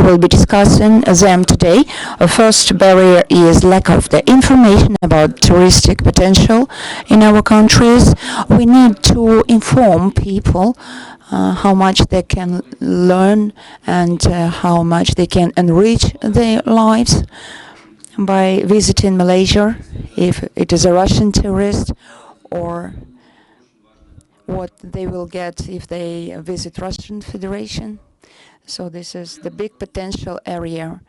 will be discussing them today. First barrier is lack of the information about touristic potential in our countries. We need to inform people how much they can learn and how much they can enrich their lives by visiting Malaysia, if it is a Russian tourist, or what they will get if they visit Russian Federation. So this is the big potential area.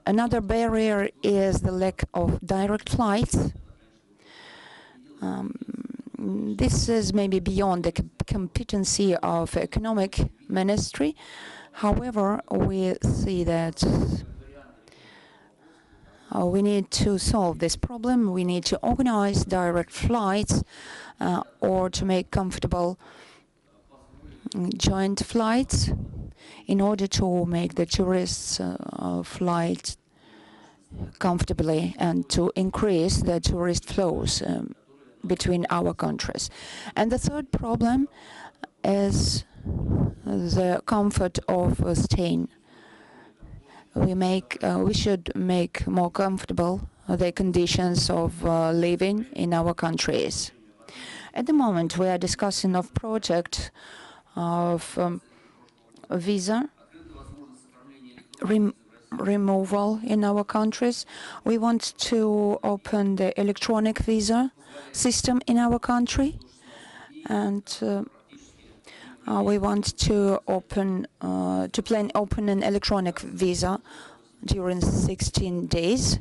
Another barrier is the lack of direct flights. This is maybe beyond the competency of economic ministry. However, we see that we need to solve this problem. We need to organize direct flights or to make comfortable joint flights in order to make the tourists flight comfortably and to increase the tourist flows between our countries. And the third problem is the comfort of staying. We should make more comfortable the conditions of living in our countries. At the moment, we are discussing a project of visa removal in our countries. We want to open the electronic visa system in our country, and we want to plan open an electronic visa during 16 days,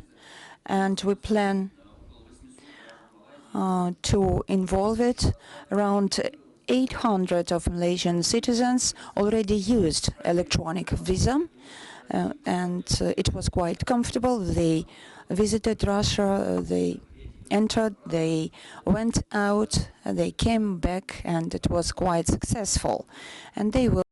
and we plan to involve it. Around 800 of Malaysian citizens already used electronic visa, and it was quite comfortable. They visited Russia, they entered, they went out, they came back, and it was quite successful. And they will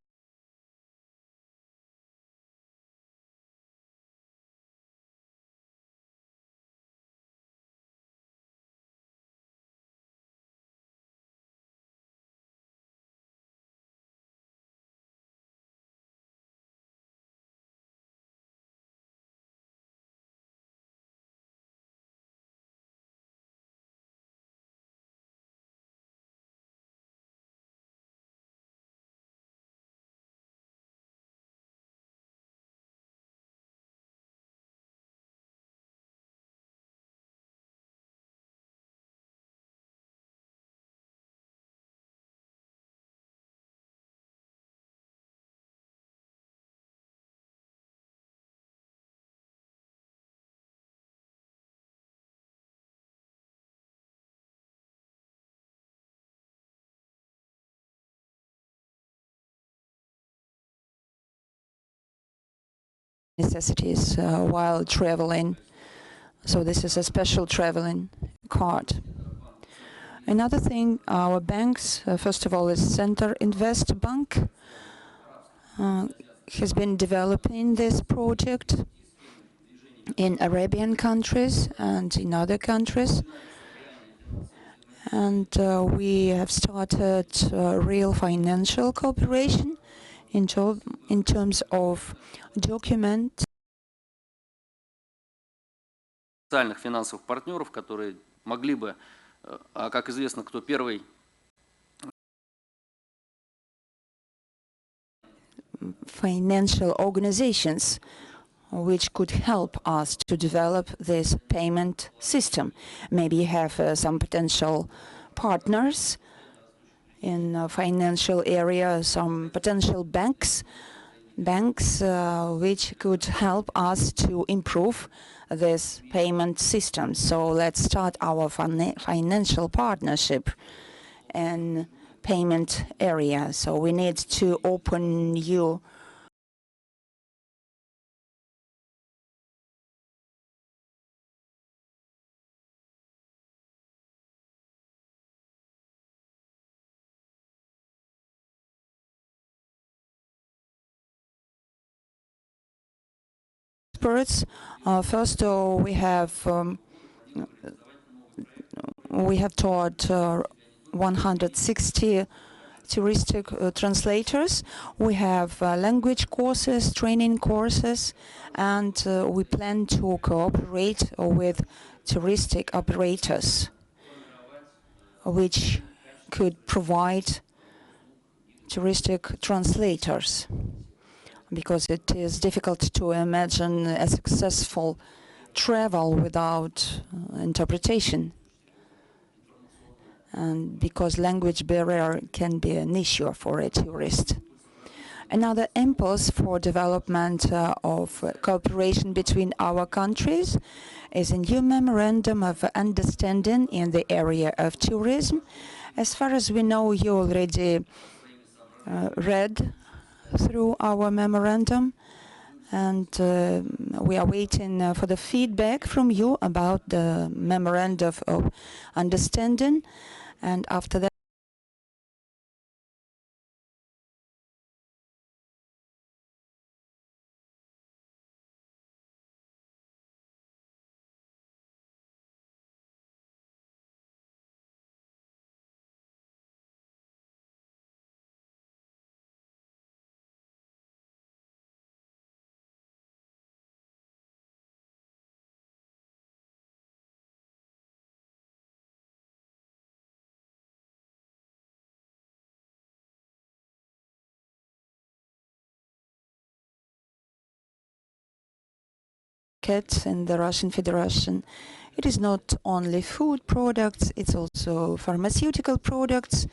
necessities while traveling. So this is a special traveling card. Another thing, our banks, first of all, is Center Invest Bank, has been developing this project in Arabian countries and in other countries. And we have started real financial cooperation in terms of documents. Социальных финансовых партнеров, которые могли бы, как известно, кто первый. Financial organizations which could help us to develop this payment system. Maybe you have some potential partners in financial area, some potential banks which could help us to improve this payment system. So let's start our financial partnership in payment area. So we need to open new experts. First, we have taught 160 touristic translators. We have language courses, training courses, and we plan to cooperate with touristic operators, which could provide touristic translators, because it is difficult to imagine a successful travel without interpretation, and because language barrier can be an issue for a tourist. Another impulse for development of cooperation between our countries is a new memorandum of understanding in the area of tourism. As far as we know, you already read through our memorandum, and we are waiting for the feedback from you about the memorandum of understanding, and after that in the Russian Federation. It is not only food products, it's also pharmaceutical products,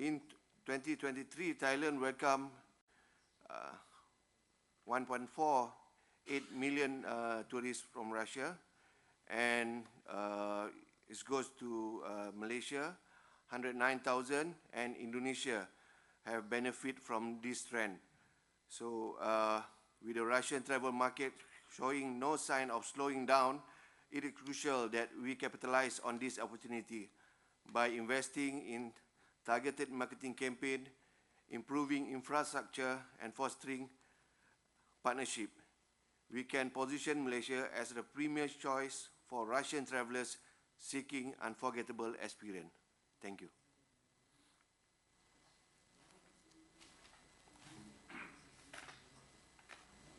In 2023, Thailand welcomed 1.48 million tourists from Russia, and it goes to Malaysia, 109,000, and Indonesia have benefit from this trend. So with the Russian travel market showing no sign of slowing down, it is crucial that we capitalize on this opportunity by investing in targeted marketing campaign, improving infrastructure, and fostering partnership. We can position Malaysia as the premier choice for Russian travelers seeking unforgettable experience. Thank you.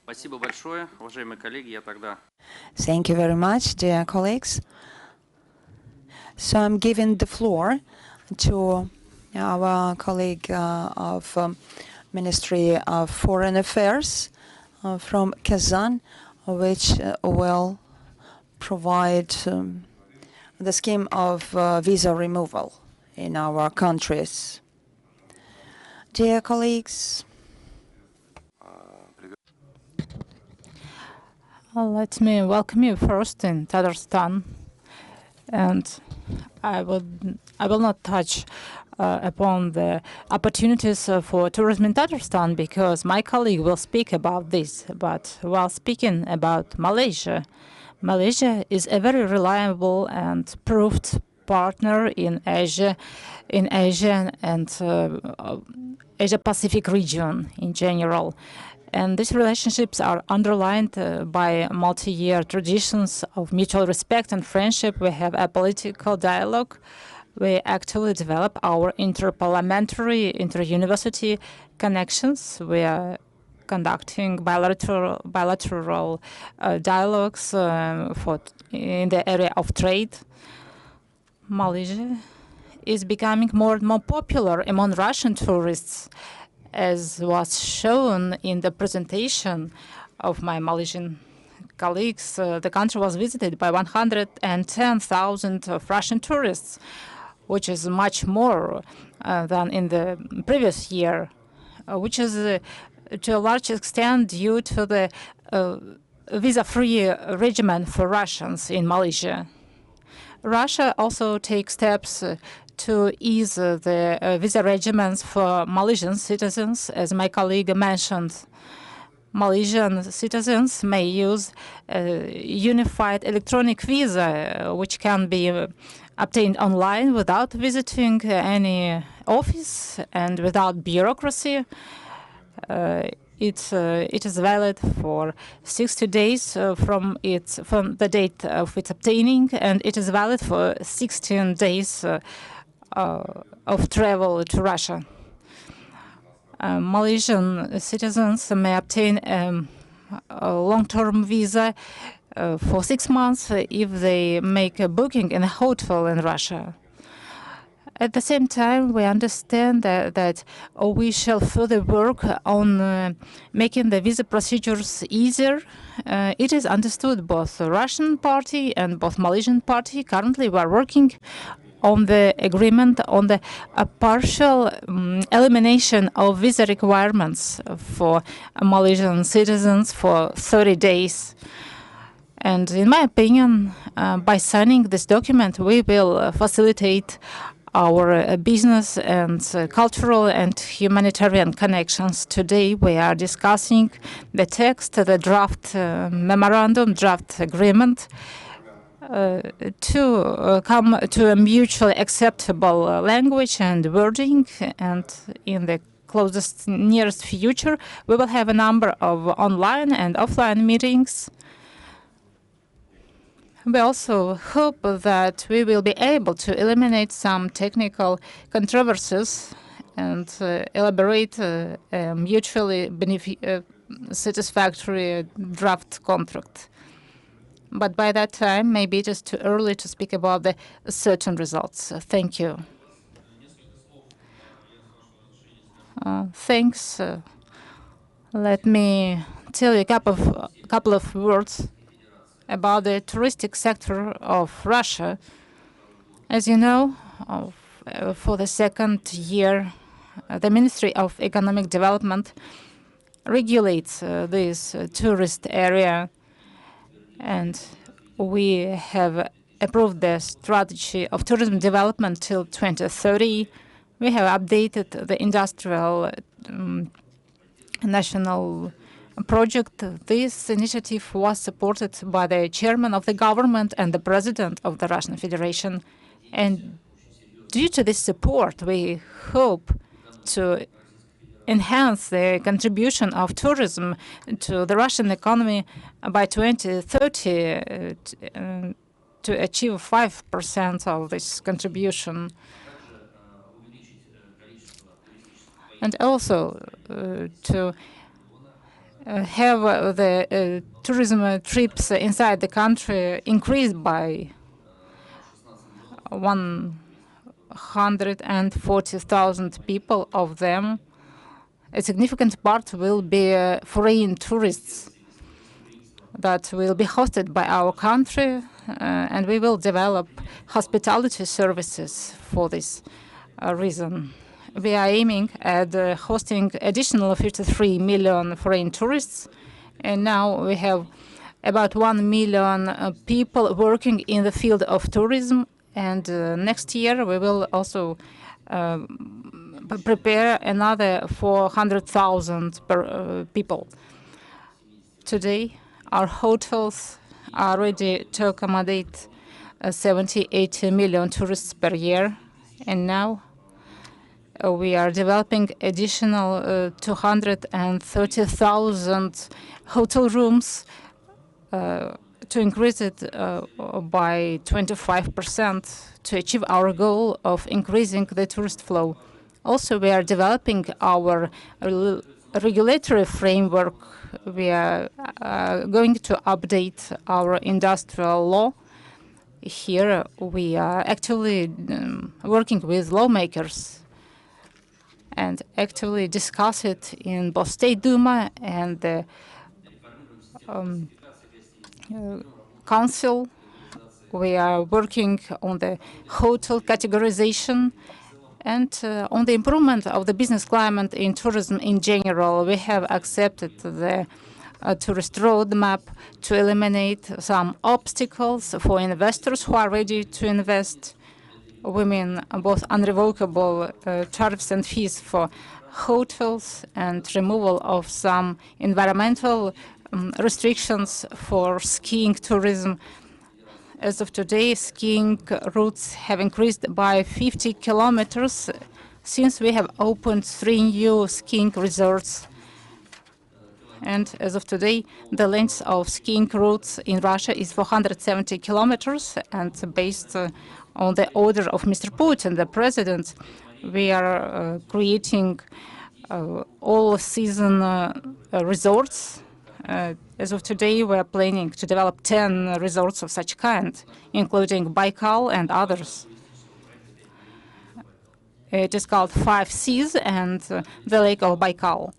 Спасибо большое, уважаемые коллеги. Я тогда... Thank you very much, dear colleagues. So I'm giving the floor to our colleague of Ministry of Foreign Affairs from Kazan, which will provide the scheme of visa removal in our countries. Dear colleagues, let me welcome you first in Tatarstan, and I will not touch upon the opportunities for tourism in Tatarstan because my colleague will speak about this. But while speaking about Malaysia, Malaysia is a very reliable and proved partner in Asia and Asia-Pacific region in general. And these relationships are underlined by multi-year traditions of mutual respect and friendship. We have a political dialogue. We actively develop our interparliamentary, inter-university connections. We are conducting bilateral dialogues in the area of trade. Malaysia is becoming more and more popular among Russian tourists, as was shown in the presentation of my Malaysian colleagues. The country was visited by 110,000 Russian tourists, which is much more than in the previous year, which is to a large extent due to the visa-free regimen for Russians in Malaysia. Russia also takes steps to ease the visa regimens for Malaysian citizens. As my colleague mentioned, Malaysian citizens may use a unified electronic visa, which can be obtained online without visiting any office and without bureaucracy. It is valid for 60 days from the date of its obtaining, and it is valid for 16 days of travel to Russia. Malaysian citizens may obtain a long-term visa for 6 months if they make a booking in a hotel in Russia. At the same time, we understand that we shall further work on making the visa procedures easier. It is understood both the Russian party and both Malaysian party. Currently, we are working on the agreement on the partial elimination of visa requirements for Malaysian citizens for 30 days. And in my opinion, by signing this document, we will facilitate our business and cultural and humanitarian connections. Today, we are discussing the text, the draft memorandum, draft agreement, to come to a mutually acceptable language and wording. And in the closest, nearest future, we will have a number of online and offline meetings. We also hope that we will be able to eliminate some technical controversies and elaborate a mutually satisfactory draft contract. But by that time, maybe it is too early to speak about the certain results. Thank you. Thanks. Let me tell you a couple of words about the touristic sector of Russia. As you know, For the second year, the Ministry of Economic Development regulates this tourist area, and we have approved the strategy of tourism development till 2030. We have updated the industrial national project. This initiative was supported by the chairman of the government and the president of the Russian Federation. And due to this support, we hope to enhance the contribution of tourism to the Russian economy by 2030 to achieve 5% of this contribution. And also to have the tourism trips inside the country increased by 140,000 people. Of them, a significant part will be foreign tourists that will be hosted by our country, and we will develop hospitality services for this reason. We are aiming at hosting additional 53 million foreign tourists, and now we have about 1 million people working in the field of tourism, and next year we will also prepare another 400,000 people. Today, our hotels are ready to accommodate 70-80 million tourists per year, and now we are developing additional 230,000 hotel rooms to increase it by 25% to achieve our goal of increasing the tourist flow. Also, we are developing our regulatory framework. We are going to update our industrial law. Here, we are actively working with lawmakers and actively discuss it in both State Duma and the Council. We are working on the hotel categorization and on the improvement of the business climate in tourism in general. We have accepted the tourist roadmap to eliminate some obstacles for investors who are ready to invest. We mean both unrevocable tariffs and fees for hotels and removal of some environmental restrictions for skiing tourism. As of today, skiing routes have increased by 50 kilometers since we have opened 3 new skiing resorts. And as of today, the length of skiing routes in Russia is 470 kilometers, and based on the order of Mr. Putin, the president, we are creating all-season resorts. As of today, we are planning to develop 10 resorts of such kind, including Baikal and others. It is called 5 Seas and the Lake of Baikal.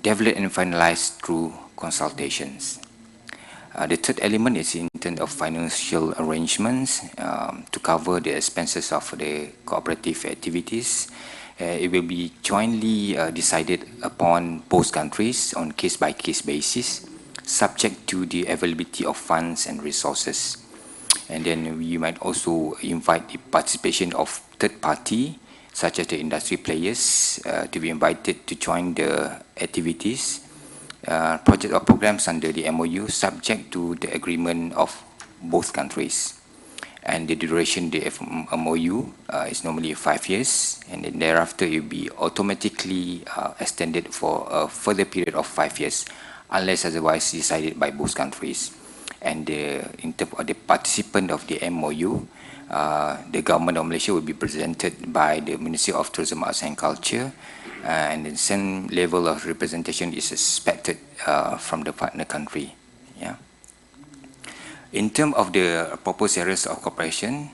developed and finalized through consultations. The third element is in terms of financial arrangements to cover the expenses of the cooperative activities. It will be jointly decided upon both countries on case-by-case basis, subject to the availability of funds and resources. And then we might also invite the participation of third party, such as the industry players, to be invited to join the activities, project or programs under the MOU, subject to the agreement of both countries. And the duration of the MOU is normally 5 years, and then thereafter it will be automatically extended for a further period of 5 years, unless otherwise decided by both countries. And in terms of the participant of the MOU, the government of Malaysia will be presented by the Ministry of Tourism, Arts and Culture, and the same level of representation is expected from the partner country. Yeah. In terms of the proposed areas of cooperation,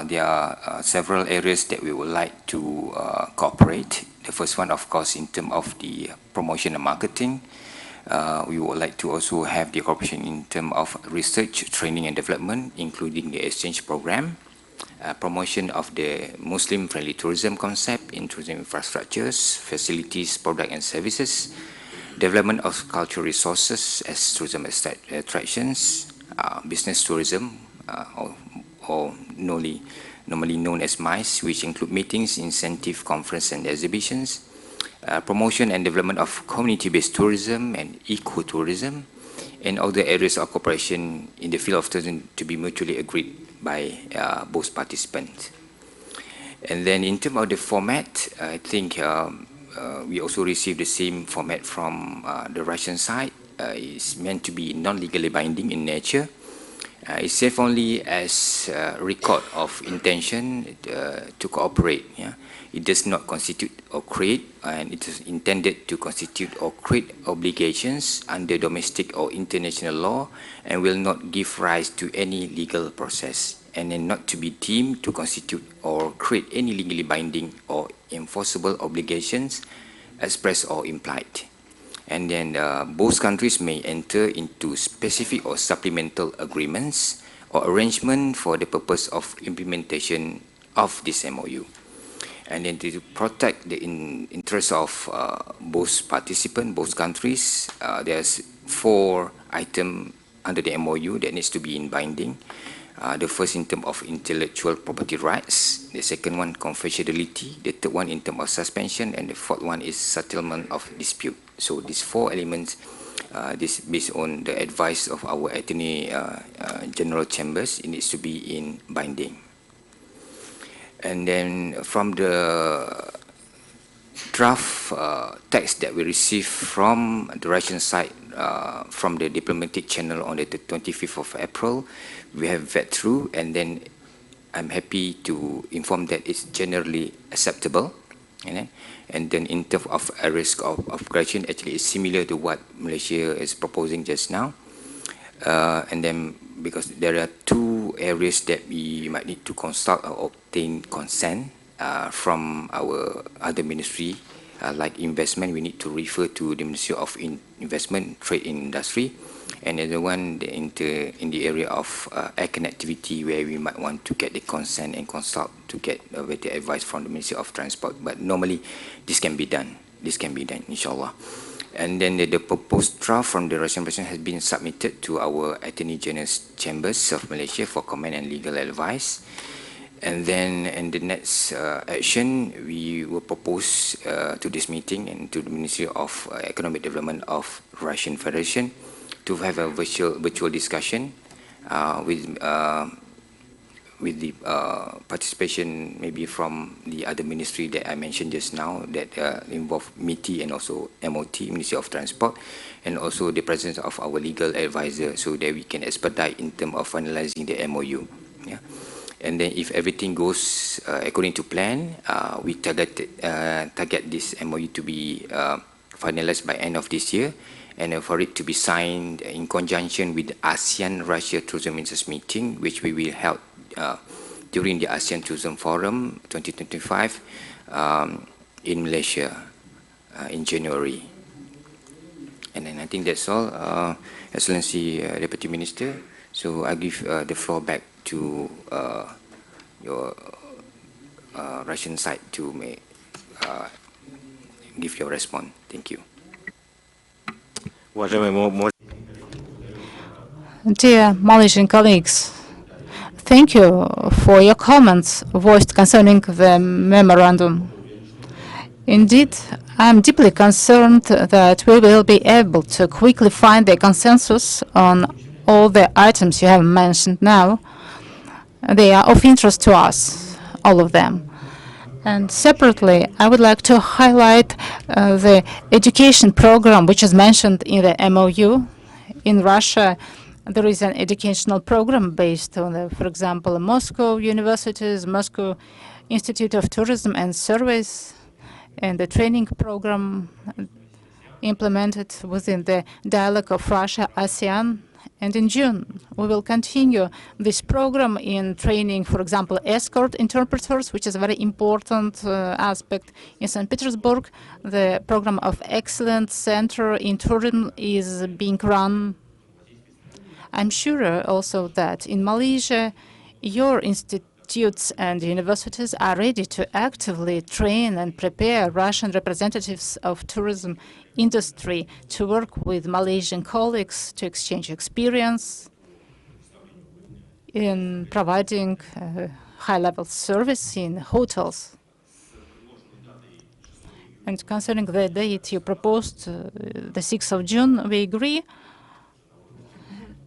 there are several areas that we would like to cooperate. The first one, of course, in terms of the promotion and marketing. We would like to also have the cooperation in terms of research, training and development, including the exchange program, promotion of the Muslim-friendly tourism concept in tourism infrastructures, facilities, products and services, development of cultural resources as tourism attractions, business tourism, or normally known as MICE, which include meetings, incentive, conference and exhibitions, promotion and development of community-based tourism and ecotourism, and other areas of cooperation in the field of tourism to be mutually agreed by both participants. And then in terms of the format, I think we also received the same format from the Russian side. It's meant to be non-legally binding in nature. It's safe only as a record of intention to cooperate. Yeah? It does not constitute or create, and it is intended to constitute or create obligations under domestic or international law, and will not give rise to any legal process, and then not to be deemed to constitute or create any legally binding or enforceable obligations, expressed or implied. And then both countries may enter into specific or supplemental agreements or arrangement for the purpose of implementation of this MOU. And then to protect the interests of both participants, both countries, there's 4 items under the MOU that needs to be in binding. The first in terms of intellectual property rights, the second one confidentiality, the third one in terms of suspension, and the fourth one is settlement of dispute. So these 4 elements, this based on the advice of our Attorney General Chambers, it needs to be in binding. And then from the draft text that we received from the Russian side, from the diplomatic channel on the 25th of April, we have read through, and then I'm happy to inform that it's generally acceptable. And then in terms of a risk of correction, actually it's similar to what Malaysia is proposing just now. And then because there are 2 areas that we might need to consult or obtain consent from our other ministry, like investment, we need to refer to the Ministry of Investment, Trade and Industry, and the other one in the area of air connectivity, where we might want to get the consent and consult to get better advice from the Ministry of Transport. But normally this can be done. This can be done, inshallah. And then the proposed draft from the Russian President has been submitted to our Attorney General's Chambers of Malaysia for comment and legal advice. And then in the next action, we will propose to this meeting and to the Ministry of Economic Development of Russian Federation to have a virtual discussion with the participation maybe from the other ministry that I mentioned just now, that involve MITI and also MOT, Ministry of Transport, and also the presence of our legal advisor, so that we can expedite in terms of finalizing the MOU. Yeah. And then if everything goes according to plan, we target this MOU to be finalized by end of this year, and for it to be signed in conjunction with the ASEAN-Russia Tourism Ministers meeting, which we will hold during the ASEAN Tourism Forum 2025 in Malaysia in January. I think that's all, Excellency Deputy Minister. So I give the floor back to your Russian side to give your response. Thank you. Dear Malaysian colleagues, thank you for your comments voiced concerning the memorandum. Indeed, I am deeply concerned that we will be able to quickly find a consensus on all the items you have mentioned now. They are of interest to us, all of them. And separately, I would like to highlight the education program, which is mentioned in the MOU. In Russia, there is an educational program based on, for example, Moscow universities, Moscow Institute of Tourism and Surveys, and the training program implemented within the dialogue of Russia-ASEAN. And in June, we will continue this program in training, for example, escort interpreters, which is a very important aspect. In St. Petersburg, the program of Excellence Center in Tourism is being run. I'm sure also that in Malaysia, your institutes and universities are ready to actively train and prepare Russian representatives of tourism industry to work with Malaysian colleagues to exchange experience in providing high-level service in hotels. And concerning the date you proposed, the 6th of June, we agree.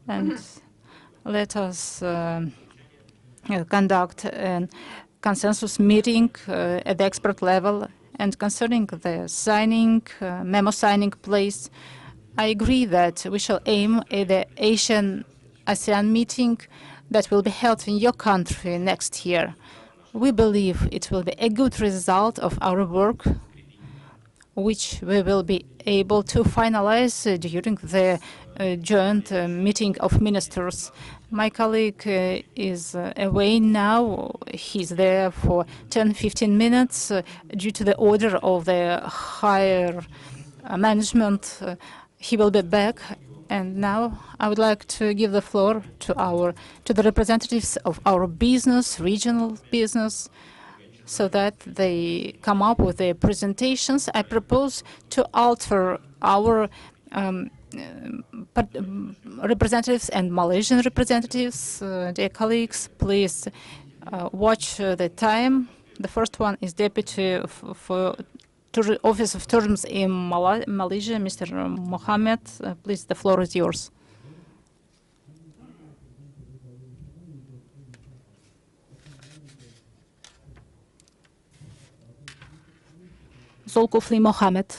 And let us conduct a consensus meeting at the expert level. And concerning the signing, memo signing place, I agree that we shall aim at the Asian ASEAN meeting that will be held in your country next year. We believe it will be a good result of our work, which we will be able to finalize during the joint meeting of ministers. My colleague is away now. He's there for 10-15 minutes due to the order of the higher management. He will be back. And now I would like to give the floor to the representatives of our business, regional business, so that they come up with their presentations. I propose to alter our representatives and Malaysian representatives. Dear colleagues, please watch the time. The first one is Deputy for Office of Tourism in Malaysia, Mr. Mohammed. Please, the floor is yours. Zulkifli Mohammed.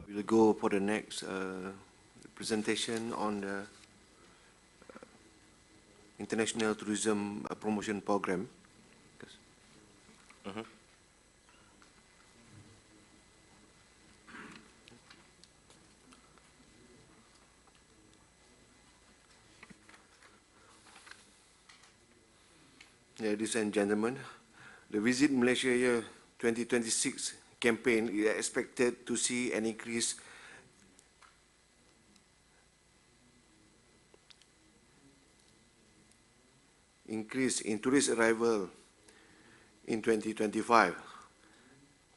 We'll go for the next presentation on the International Tourism Promotion Program. Ladies and gentlemen, the Visit Malaysia Year 2026 campaign is expected to see an increase in tourist arrival in 2025,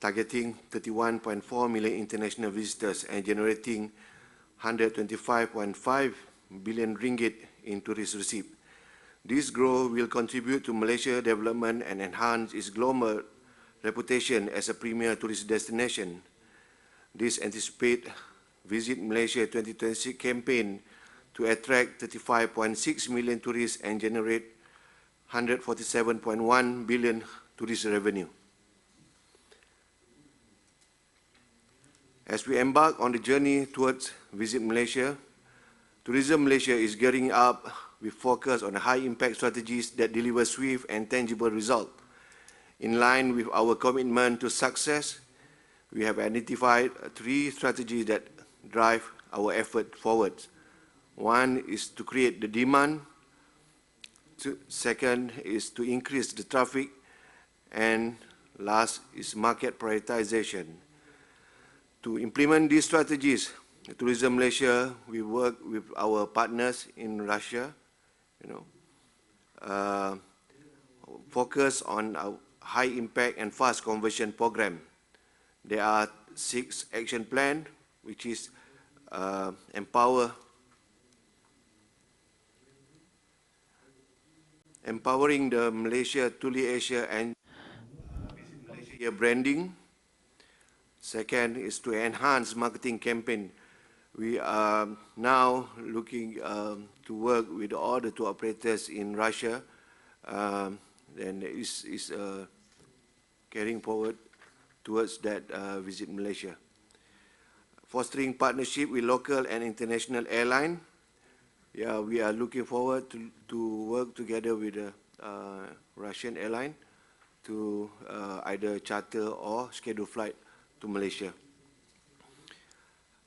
targeting 31.4 million international visitors and generating 125.5 billion ringgit in tourist receipts. This growth will contribute to Malaysia's development and enhance its global reputation as a premier tourist destination. This anticipates Visit Malaysia 2026 campaign to attract 35.6 million tourists and generate 147.1 billion tourist revenue. As we embark on the journey towards Visit Malaysia, Tourism Malaysia is gearing up with focus on high-impact strategies that deliver swift and tangible results. In line with our commitment to success, we have identified 3 strategies that drive our effort forward. One is to create the demand. Second is to increase the traffic. And last is market prioritization. To implement these strategies, Tourism Malaysia, we work with our partners in Russia, focus on a high impact and fast conversion program. There are 6 action plans, which is empowering the Malaysia, Tuli Asia and Malaysia branding. Second is to enhance marketing campaign. We are now looking to work with all the tour operators in Russia, and is carrying forward towards that visit Malaysia. Fostering partnership with local and international airline. Yeah, we are looking forward to work together with the Russian airline to either charter or schedule flight to Malaysia.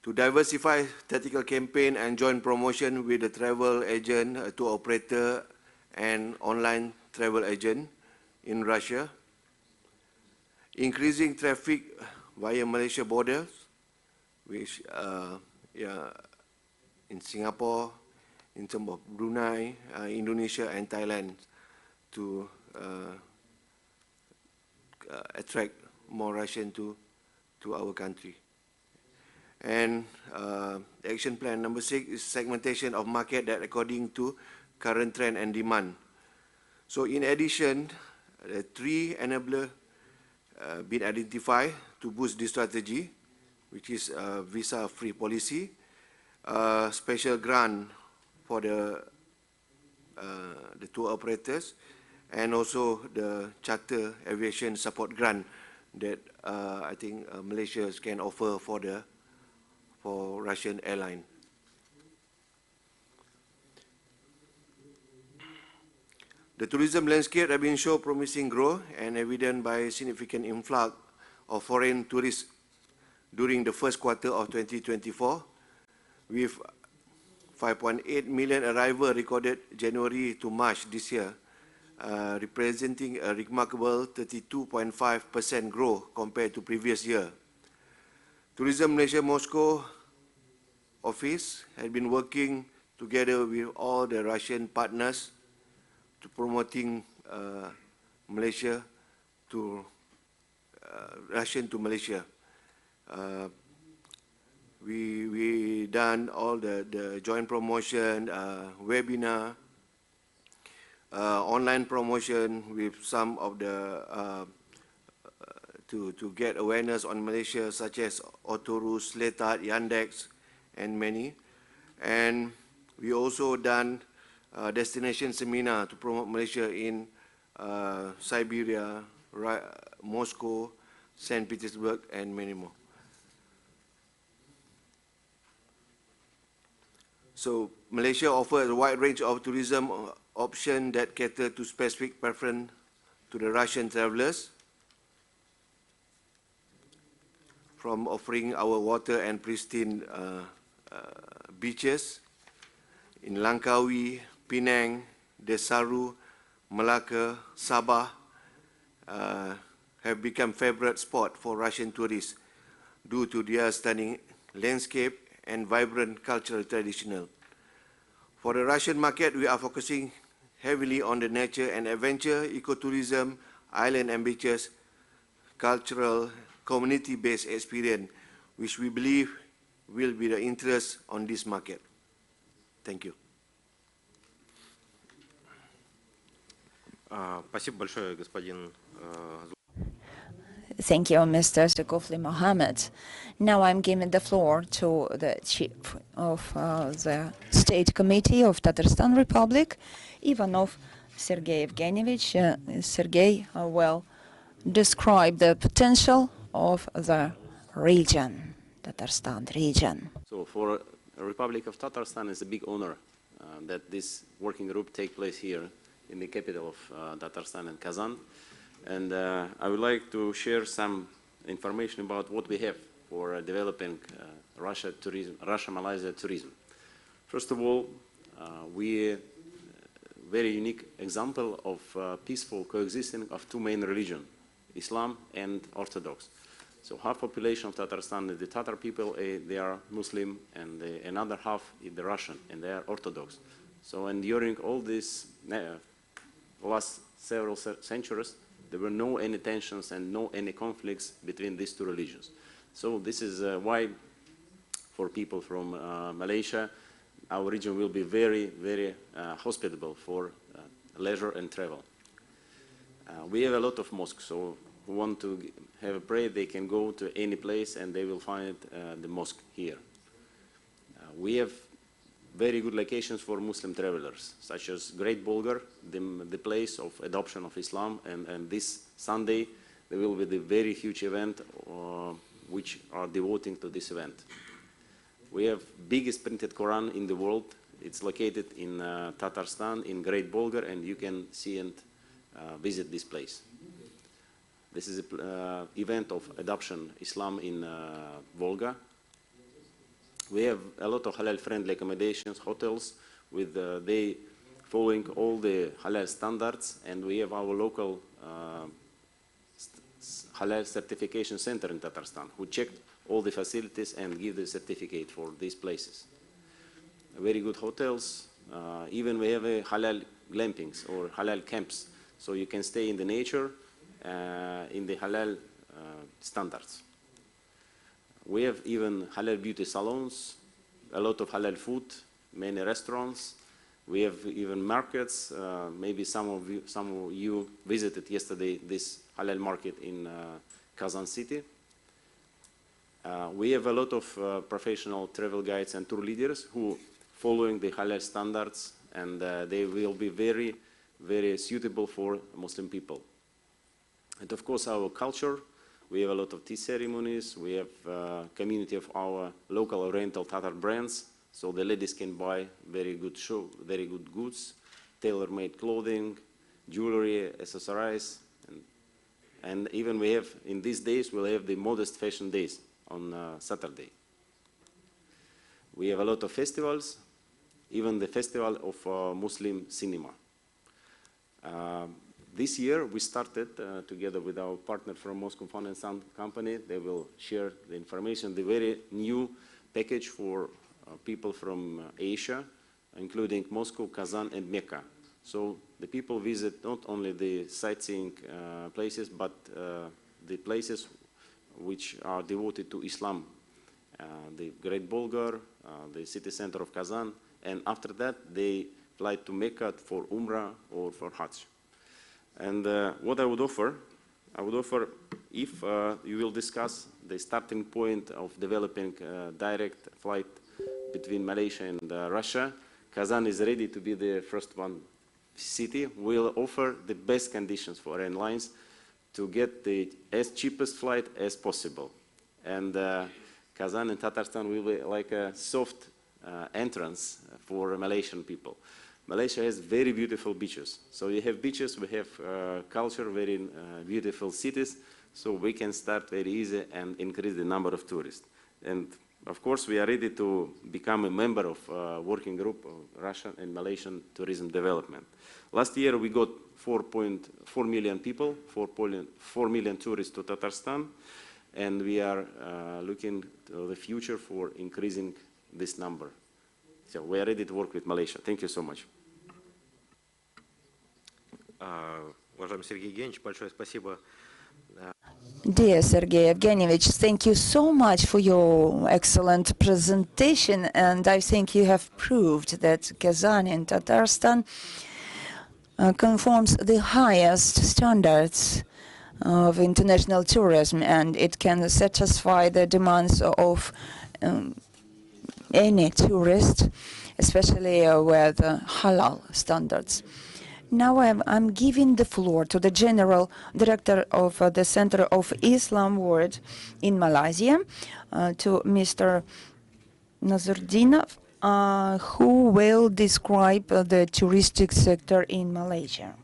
To diversify tactical campaign and joint promotion with the travel agent, tour operator and online travel agent in Russia. Increasing traffic via Malaysia borders, which in Singapore, in terms of Brunei, Indonesia and Thailand, to attract more Russian to our country. And action plan number 6 is segmentation of market that according to current trend and demand. So in addition, the 3 enablers been identified to boost this strategy, which is visa-free policy, special grant for the tour operators, and also the charter aviation support grant that I think Malaysia can offer for Russian airline. The tourism landscape has been shown promising growth and evident by significant influx of foreign tourists during the first quarter of 2024, with 5.8 million arrivals recorded January to March this year, representing a remarkable 32.5% growth compared to previous year. Tourism Malaysia Moscow office has been working together with all the Russian partners to promoting Malaysia to Russian to Malaysia. We done all the joint promotion, webinar, online promotion with some of the to get awareness on Malaysia, such as Otorus, Letat, Yandex, and many. And we also done destination seminar to promote Malaysia in Siberia, Moscow, St. Petersburg, and many more. So Malaysia offers a wide range of tourism options that cater to specific preference to the Russian travelers, from offering our water and pristine beaches in Langkawi, Penang, Desaru, Malacca, Sabah, have become favorite spot for Russian tourists due to their stunning landscape and vibrant cultural traditional. For the Russian market, we are focusing heavily on the nature and adventure, ecotourism, island and beaches, cultural, community-based experience, which we believe will be the interest on this market. Thank you. Спасибо большое, господин. Thank you, Mr. Zulkifli Mohammed. Now I'm giving the floor to the Chief of the State Committee of Tatarstan Republic, Ivanov Sergei Evgenievich. Sergei will describe the potential of the region, Tatarstan region. So for the Republic of Tatarstan, it's a big honor that this working group take place here in the capital of Tatarstan and Kazan. And I would like to share some information about what we have for developing Russia-Malaysia tourism. First of all, we very unique example of peaceful coexisting of 2 main religions Islam and Orthodox. So half population of Tatarstan is the Tatar people, they are Muslim, and another half is the Russian, and they are Orthodox. So, and during all these last several centuries, there were no any tensions and no any conflicts between these two religions. So this is why for people from Malaysia, our region will be very, very hospitable for leisure and travel. We have a lot of mosques, so who want to have a prayer, they can go to any place and they will find the mosque here. We have very good locations for Muslim travelers, such as Great Bulgar, the place of adoption of Islam, and this Sunday there will be the very huge event which are devoting to this event. We have biggest printed Quran in the world. It's located in Tatarstan, in Great Bulgar, and you can see and visit this place. This is an event of adoption Islam in Volga. We have a lot of halal-friendly accommodations, hotels, with they following all the halal standards, and we have our local halal certification center in Tatarstan, who checked all the facilities and give the certificate for these places. Very good hotels. Even we have a halal glampings or halal camps, so you can stay in the nature in the halal standards. We have even halal beauty salons, a lot of halal food, many restaurants. We have even markets. Maybe some of you visited yesterday this halal market in Kazan city. We have a lot of professional travel guides and tour leaders who following the halal standards, and they will be very, very suitable for Muslim people. And of course, our culture. We have a lot of tea ceremonies. We have a community of our local Oriental Tatar brands, so the ladies can buy very good goods, tailor-made clothing, jewelry, accessories, and even we have, in these days, we'll have the modest fashion days on Saturday. We have a lot of festivals, even the festival of Muslim cinema. This year, we started together with our partner from Moscow Fund and Sound Company. They will share the information, the very new package for people from Asia, including Moscow, Kazan, and Mecca. So the people visit not only the sightseeing places, but the places which are devoted to Islam. The Great Bulgar, the city center of Kazan, and after that, they fly to Mecca for Umrah or for Hajj. And what I would offer if you will discuss the starting point of developing a direct flight between Malaysia and Russia, Kazan is ready to be the first one city. We'll offer the best conditions for airlines to get the as cheapest flight as possible. And Kazan and Tatarstan will be like a soft entrance for Malaysian people. Malaysia has very beautiful beaches. So you have beaches, we have culture, very beautiful cities, so we can start very easy and increase the number of tourists. And of course, we are ready to become a member of working group of Russian and Malaysian tourism development. Last year, we got 4.4 million people, 4 million tourists to Tatarstan, and we are looking to the future for increasing this number. So we are ready to work with Malaysia. Thank you so much. Уважаемый Сергей Евгеньевич, большое спасибо. Dear Sergei Evgenievich, thank you so much for your excellent presentation, and I think you have proved that Kazan in Tatarstan conforms the highest standards of international tourism, and it can satisfy the demands of any tourist, especially with halal standards. Now I'm giving the floor to the General Director of the Center of Islam World in Malaysia, to Mr. Nazardinov, who will describe the touristic sector in Malaysia.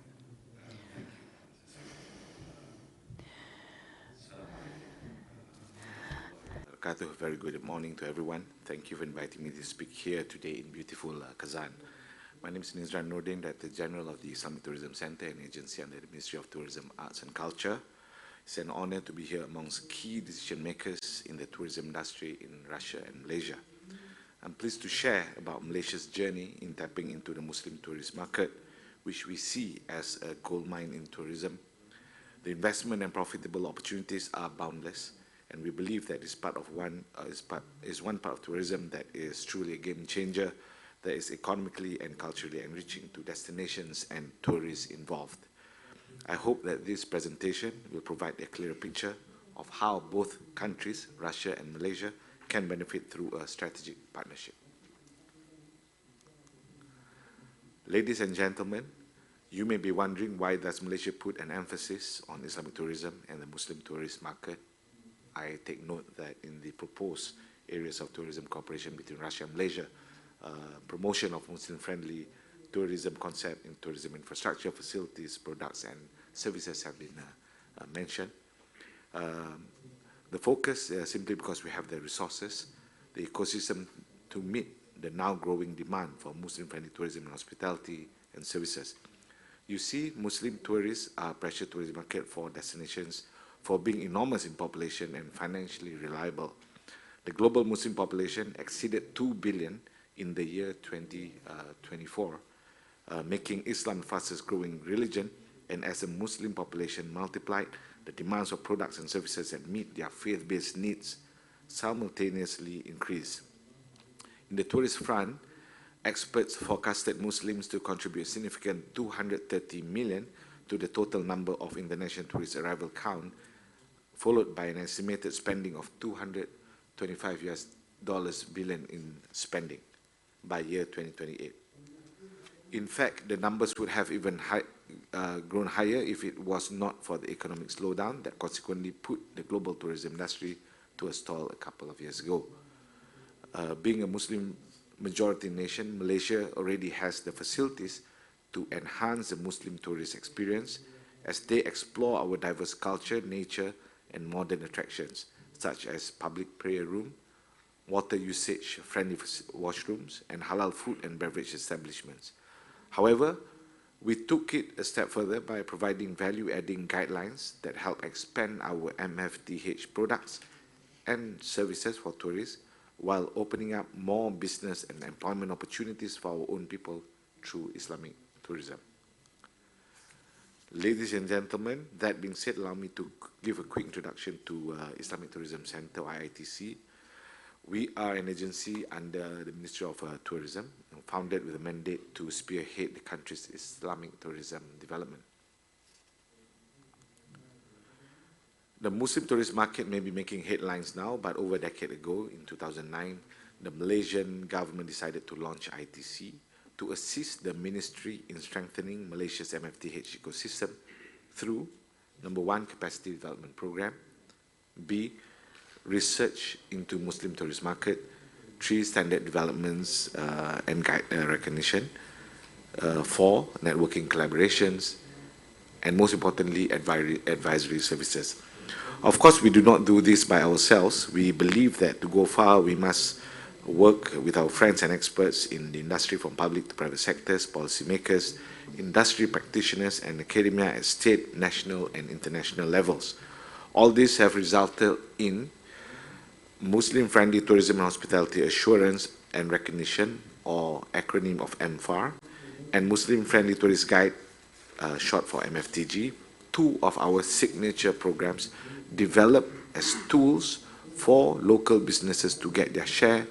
Very good morning to everyone. Thank you for inviting me to speak here today in beautiful Kazan. My name is Nizran Nordin, Director General of the Islamic Tourism Center, an agency under the Ministry of Tourism, Arts and Culture. It's an honor to be here amongst key decision makers in the tourism industry in Russia and Malaysia. I'm pleased to share about Malaysia's journey in tapping into the Muslim tourist market, which we see as a gold mine in tourism. The investment and profitable opportunities are boundless, and we believe that is one part of tourism that is truly a game changer, that is economically and culturally enriching to destinations and tourists involved. I hope that this presentation will provide a clearer picture of how both countries, Russia and Malaysia, can benefit through a strategic partnership. Ladies and gentlemen, you may be wondering, why does Malaysia put an emphasis on Islamic tourism and the Muslim tourist market? I take note that in the proposed areas of tourism cooperation between Russia and Malaysia, promotion of Muslim-friendly tourism concept in tourism infrastructure, facilities, products and services have been mentioned. The focus simply because we have the resources, the ecosystem to meet the now growing demand for Muslim-friendly tourism and hospitality and services. You see, Muslim tourists are pressure tourism market for destinations for being enormous in population and financially reliable. The global Muslim population exceeded 2 billion in the year 2024, making Islam the fastest growing religion, and as the Muslim population multiplied, the demands of products and services that meet their faith-based needs simultaneously increased. In the tourist front, experts forecasted Muslims to contribute a significant 230 million to the total number of international tourist arrival count, followed by an estimated spending of $225 billion in spending by year 2028. In fact, the numbers would have even grown higher if it was not for the economic slowdown that consequently put the global tourism industry to a stall a couple of years ago. Being a Muslim majority nation, Malaysia already has the facilities to enhance the Muslim tourist experience as they explore our diverse culture, nature, and modern attractions, such as public prayer room, water usage-friendly washrooms, and halal food and beverage establishments. However, we took it a step further by providing value-adding guidelines that help expand our MFTH products and services for tourists, while opening up more business and employment opportunities for our own people through Islamic tourism. Ladies and gentlemen, that being said, allow me to give a quick introduction to Islamic Tourism Center, or IITC. We are an agency under the Ministry of Tourism, founded with a mandate to spearhead the country's Islamic tourism development. The Muslim tourist market may be making headlines now, but over a decade ago, in 2009, the Malaysian government decided to launch ITC to assist the ministry in strengthening Malaysia's MFTH ecosystem through, number one, capacity development program, B, research into Muslim tourist market, 3, standard developments and guide recognition, 4, networking collaborations, and most importantly, advisory services. Of course, we do not do this by ourselves. We believe that to go far, we must work with our friends and experts in the industry, from public to private sectors, policymakers, industry practitioners, and academia at state, national, and international levels. All these have resulted in Muslim-friendly tourism and hospitality assurance and recognition, or acronym of MFAR, and Muslim-friendly tourist guide, short for MFTG, two of our signature programs developed as tools for local businesses to get their share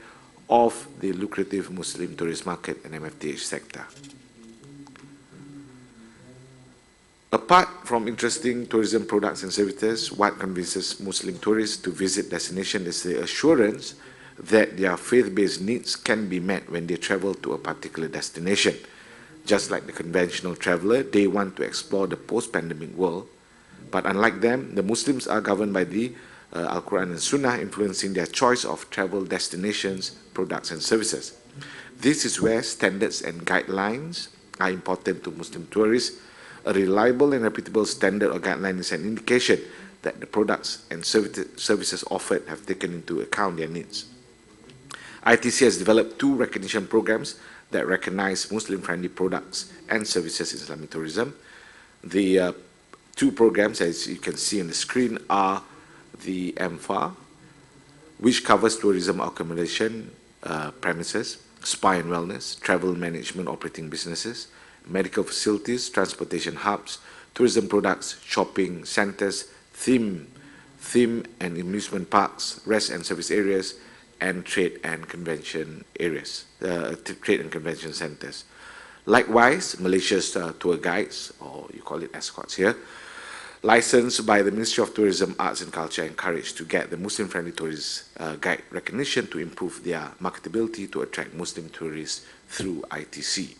of the lucrative Muslim tourist market and MFTH sector. Apart from interesting tourism products and services, what convinces Muslim tourists to visit destination is the assurance that their faith-based needs can be met when they travel to a particular destination. Just like the conventional traveler, they want to explore the post-pandemic world. But unlike them, the Muslims are governed by the Al-Quran and Sunnah, influencing their choice of travel destinations, products and services. This is where standards and guidelines are important to Muslim tourists. A reliable and reputable standard or guideline is an indication that the products and services offered have taken into account their needs. ITC has developed 2 recognition programs that recognize Muslim-friendly products and services in Islamic tourism. The Two programs, as you can see on the screen, are the MFA, which covers tourism accommodation, premises, spa and wellness, travel management operating businesses, medical facilities, transportation hubs, tourism products, shopping centers, theme and amusement parks, rest and service areas, and trade and convention areas, trade and convention centers. Likewise, Malaysia's tour guides, or you call it escorts here, licensed by the Ministry of Tourism, Arts and Culture, encouraged to get the Muslim-friendly tourist guide recognition to improve their marketability to attract Muslim tourists through ITC.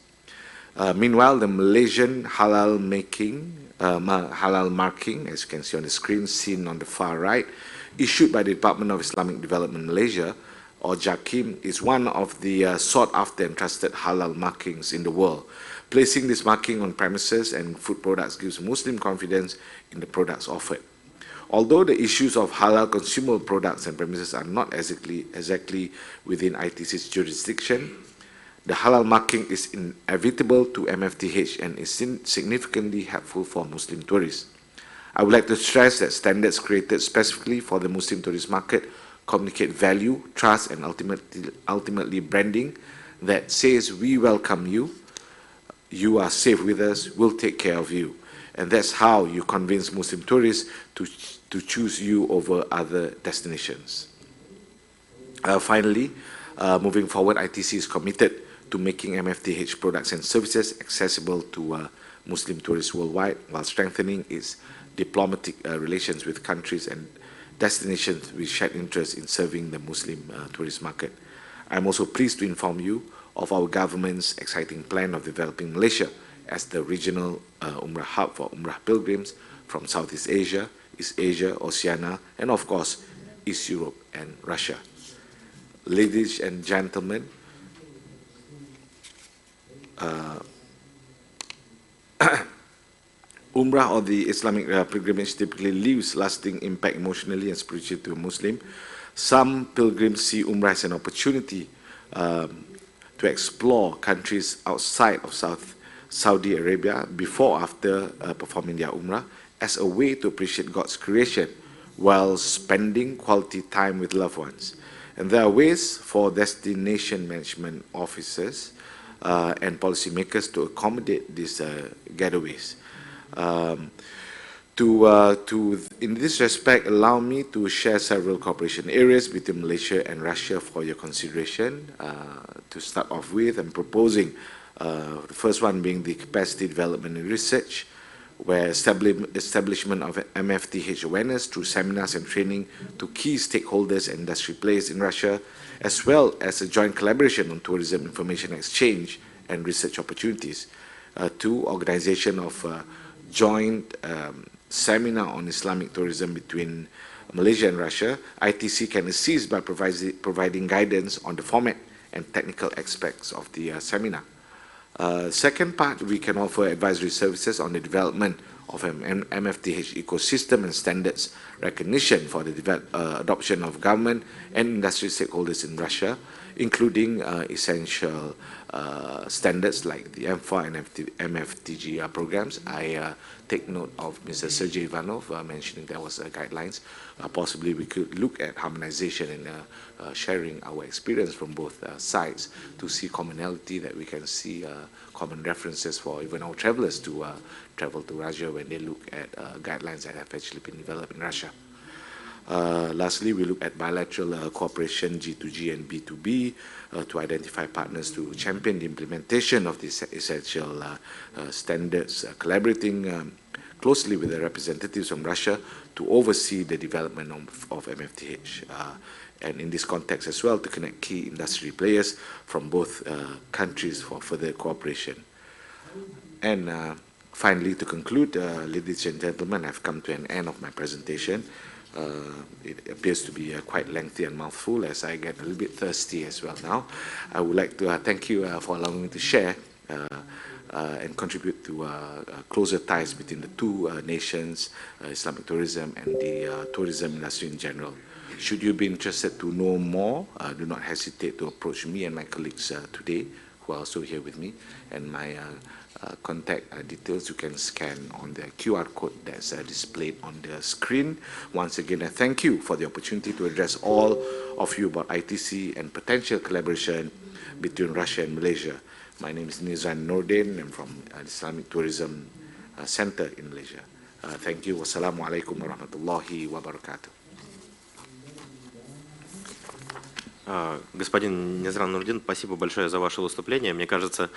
Meanwhile, the Malaysian halal marking, as you can see on the screen, seen on the far right, issued by the Department of Islamic Development Malaysia, or JAKIM, is one of the sought-after and trusted halal markings in the world. Placing this marking on premises and food products gives Muslim confidence in the products offered. Although the issues of halal consumable products and premises are not exactly within ITC's jurisdiction, the halal marking is inevitable to MFTH and is significantly helpful for Muslim tourists. I would like to stress that standards created specifically for the Muslim tourist market communicate value, trust, and ultimately branding that says we welcome you, you are safe with us, we'll take care of you. And that's how you convince Muslim tourists to choose you over other destinations. Finally, moving forward, ITC is committed to making MFTH products and services accessible to Muslim tourists worldwide while strengthening its diplomatic relations with countries and destinations with shared interest in serving the Muslim tourist market. I'm also pleased to inform you of our government's exciting plan of developing Malaysia as the regional Umrah hub for Umrah pilgrims from Southeast Asia, East Asia, Oceania, and of course, East Europe and Russia. Ladies and gentlemen, Umrah, or the Islamic pilgrimage, typically leaves lasting impact emotionally and spiritually to a Muslim. Some pilgrims see Umrah as an opportunity to explore countries outside of Saudi Arabia before or after performing their Umrah, as a way to appreciate God's creation while spending quality time with loved ones. And there are ways for destination management officers and policymakers to accommodate these getaways. In this respect, allow me to share several cooperation areas between Malaysia and Russia for your consideration. To start off with, I'm proposing the first one being the capacity development and research, where establishment of MFTH awareness through seminars and training to key stakeholders and industry players in Russia, as well as a joint collaboration on tourism information exchange and research opportunities. Two, organization of joint seminar on Islamic tourism between Malaysia and Russia. ITC can assist by providing guidance on the format and technical aspects of the seminar. Second part, we can offer advisory services on the development of an MFTH ecosystem and standards recognition for the adoption of government and industry stakeholders in Russia, including essential standards like the MFA and MFTG programs. I take note of Mr. Sergey Ivanov mentioning there was guidelines. Possibly we could look at harmonization and sharing our experience from both sides to see commonality, that we can see common references for even our travelers to travel to Russia when they look at guidelines that have actually been developed in Russia. Lastly, we look at bilateral cooperation, G2G and B2B, to identify partners to champion the implementation of these essential standards, collaborating closely with the representatives from Russia to oversee the development of MFTH. And in this context as well, to connect key industry players from both countries for further cooperation. And finally, to conclude, ladies and gentlemen, I've come to an end of my presentation. It appears to be quite lengthy and mouthful, as I get a little bit thirsty as well now. I would like to thank you for allowing me to share and contribute to closer ties between the two nations, Islamic tourism and the tourism industry in general. Should you be interested to know more, do not hesitate to approach me and my colleagues today, who are also here with me, and my contact details you can scan on the QR code that's displayed on the screen. Once again, I thank you for the opportunity to address all of you about ITC and potential collaboration between Russia and Malaysia. My name is Nizan Nordin. I'm from Islamic Tourism Center in Malaysia. Thank you. Wassalamualaikum warahmatullahi wabarakatuh. Господин Низран Нурдин, спасибо большое за ваше выступление. Мне кажется,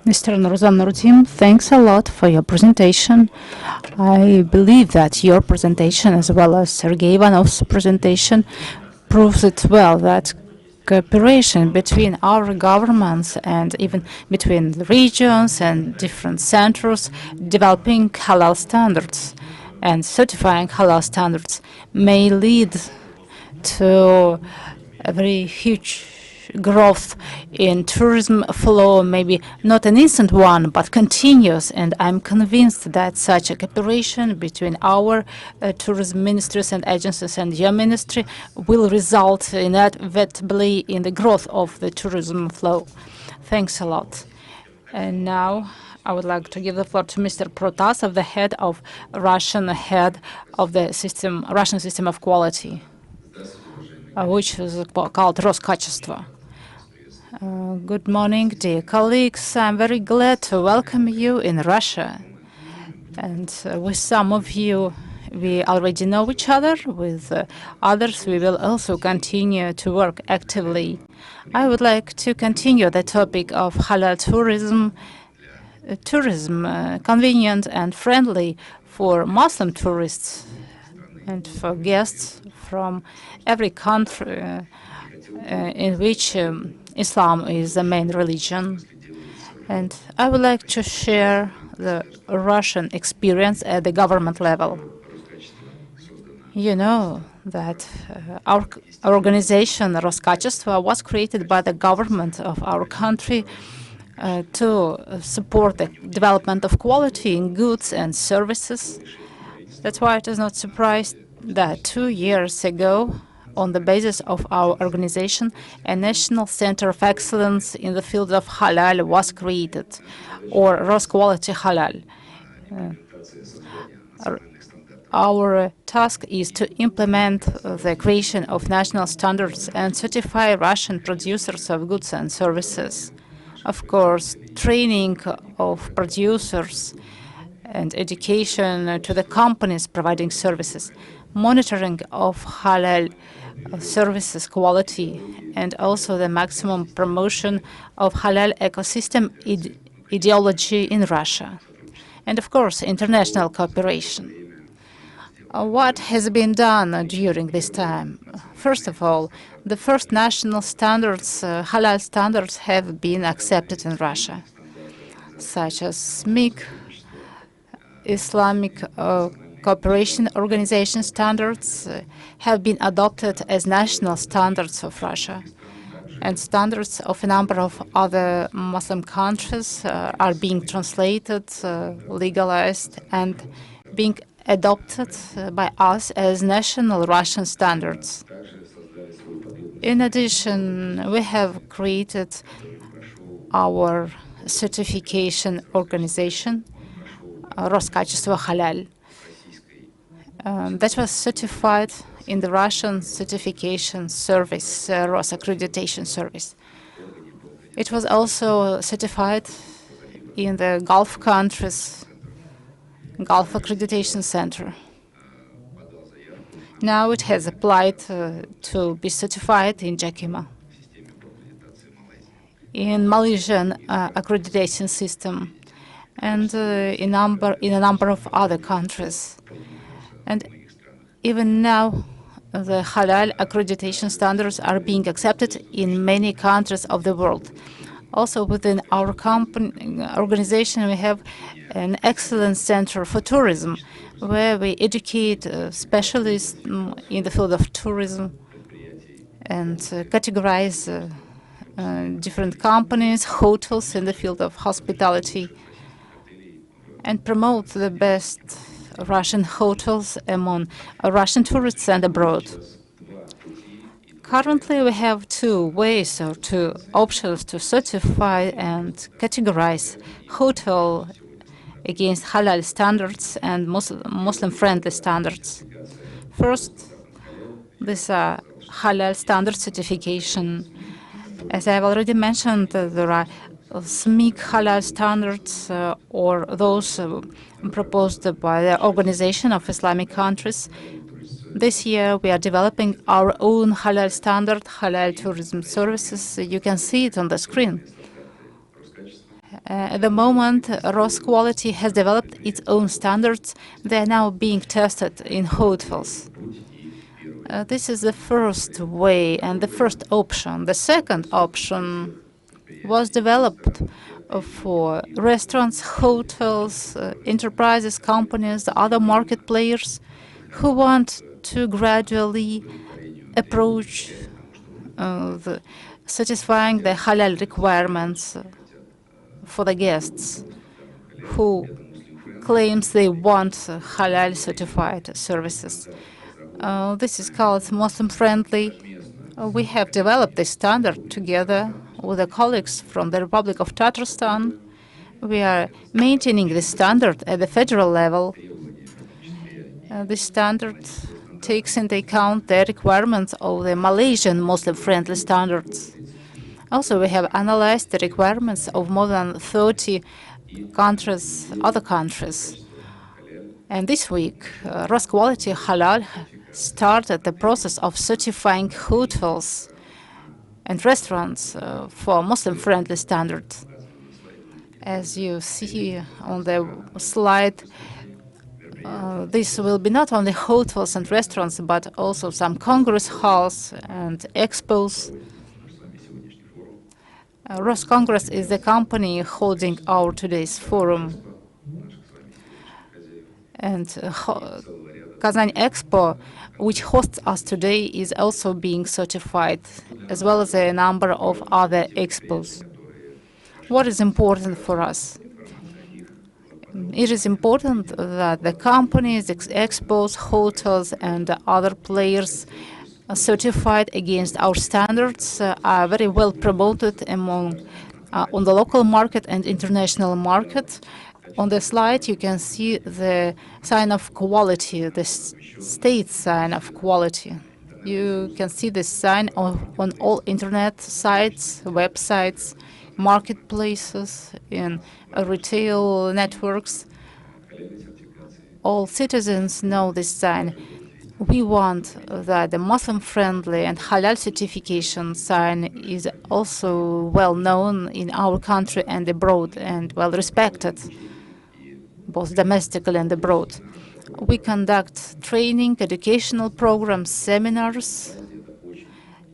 Mr. Nurzan Nurdin, thanks a lot for your presentation. I believe that your presentation, as well as Sergei Ivanov's presentation, proves it well that cooperation between our governments and even between the regions and different centers developing halal standards and certifying halal standards may lead to a very huge growth in tourism flow, maybe not an instant one, but continuous. And I'm convinced that such a cooperation between our tourism ministries and agencies and your ministry will result inevitably in the growth of the tourism flow. Thanks a lot. And now I would like to give the floor to Mr. Protasov, the head of Russian system of quality, which is called Roskачество. Good morning, dear colleagues. I'm very glad to welcome you in Russia. And with some of you, we already know each other. With others, we will also continue to work actively. I would like to continue the topic of halal tourism, convenient and friendly for Muslim tourists and for guests from every country in which Islam is the main religion. And I would like to share the Russian experience at the government level. You know that our organization, Roskачество, was created by the government of our country to support the development of quality in goods and services. That's why it is not surprised that 2 years ago, on the basis of our organization, a National Center of Excellence in the field of halal was created, or Rosquality Halal. Our task is to implement the creation of national standards and certify Russian producers of goods and services. Of course, training of producers and education to the companies providing services, monitoring of halal services quality, and also the maximum promotion of halal ecosystem ideology in Russia. And of course, international cooperation. What has been done during this time? First of all, the first national standards, halal standards, have been accepted in Russia, such as SMIC, Islamic Cooperation Organization standards have been adopted as national standards of Russia. And standards of a number of other Muslim countries are being translated, legalized, and being adopted by us as national Russian standards. In addition, we have created our certification organization, Roskачество Halal, that was certified in the Russian certification service, ROS accreditation service. It was also certified in the Gulf countries, Gulf Accreditation Center. Now it has applied to be certified in Jakima, in Malaysian accreditation system, and in a number of other countries. And even now, the halal accreditation standards are being accepted in many countries of the world. Also within our organization, we have an excellent center for tourism, where we educate specialists in the field of tourism and categorize different companies, hotels in the field of hospitality, and promote the best Russian hotels among Russian tourists and abroad. Currently, we have two ways or two options to certify and categorize hotel against halal standards and Muslim-friendly standards. First, this halal standard certification. As I've already mentioned, there are SMIC halal standards or those proposed by the Organization of Islamic Countries. This year, we are developing our own halal standard, halal tourism services. You can see it on the screen. At the moment, Rosquality has developed its own standards. They are now being tested in hotels. This is the first way and the first option. The second option was developed for restaurants, hotels, enterprises, companies, other market players who want to gradually approach satisfying the halal requirements for the guests who claims they want halal certified services. This is called Muslim-friendly. We have developed this standard together with the colleagues from the Republic of Tatarstan. We are maintaining this standard at the federal level. This standard takes into account the requirements of the Malaysian Muslim-friendly standards. Also, we have analyzed the requirements of more than 30 countries, other countries. And this week, Rosquality Halal started the process of certifying hotels and restaurants for Muslim-friendly standards. As you see on the slide, this will be not only hotels and restaurants, but also some congress halls and expos. Roscongress is the company holding our today's forum. And Kazan Expo, which hosts us today, is also being certified, as well as a number of other expos. What is important for us? It is important that the companies, expos, hotels, and other players certified against our standards are very well promoted among on the local market and international market. On the slide, you can see the sign of quality, the state sign of quality. You can see this sign on all internet sites, websites, marketplaces, in retail networks. All citizens know this sign. We want that the Muslim-friendly and halal certification sign is also well known in our country and abroad and well respected, both domestically and abroad. We conduct training, educational programs, seminars,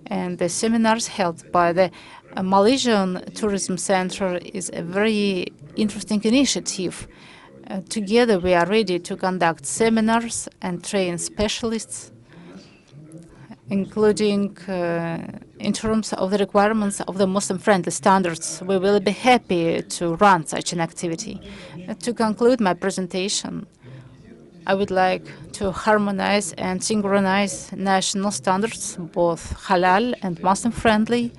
and the seminars held by the Malaysian Tourism Center is a very interesting initiative. Together we are ready to conduct seminars and train specialists, including in terms of the requirements of the Muslim-friendly standards. We will be happy to run such an activity. To conclude my presentation, I would like to harmonize and synchronize national standards, both halal and Muslim-friendly,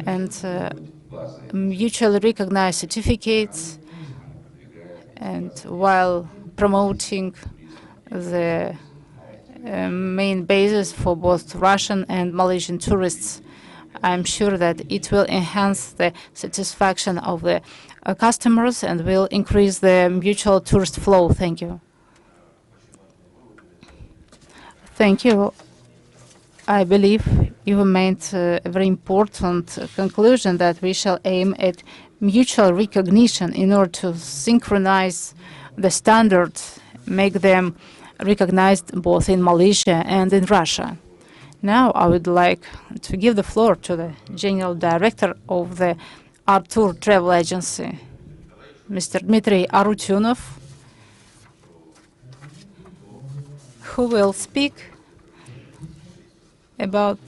and mutually recognized certificates, and while promoting the main basis for both Russian and Malaysian tourists, I'm sure that it will enhance the satisfaction of the customers and will increase the mutual tourist flow. Thank you. Thank you. I believe you made a very important conclusion that we shall aim at mutual recognition in order to synchronize the standards, make them recognized both in Malaysia and in Russia. Now I would like to give the floor to the General Director of the Artur Travel Agency, Mr. Dmitry Arutyunov, who will speak about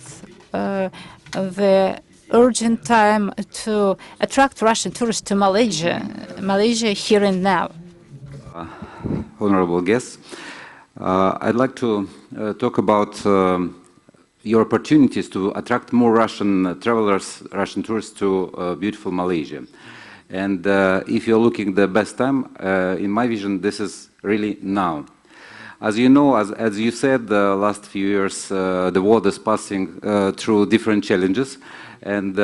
the urgent time to attract Russian tourists to Malaysia here and now. Honorable guests, I'd like to talk about your opportunities to attract more Russian travelers, Russian tourists to beautiful Malaysia. And if you're looking the best time, in my vision, this is really now. As you know, as you said, the last few years, the world is passing through different challenges. And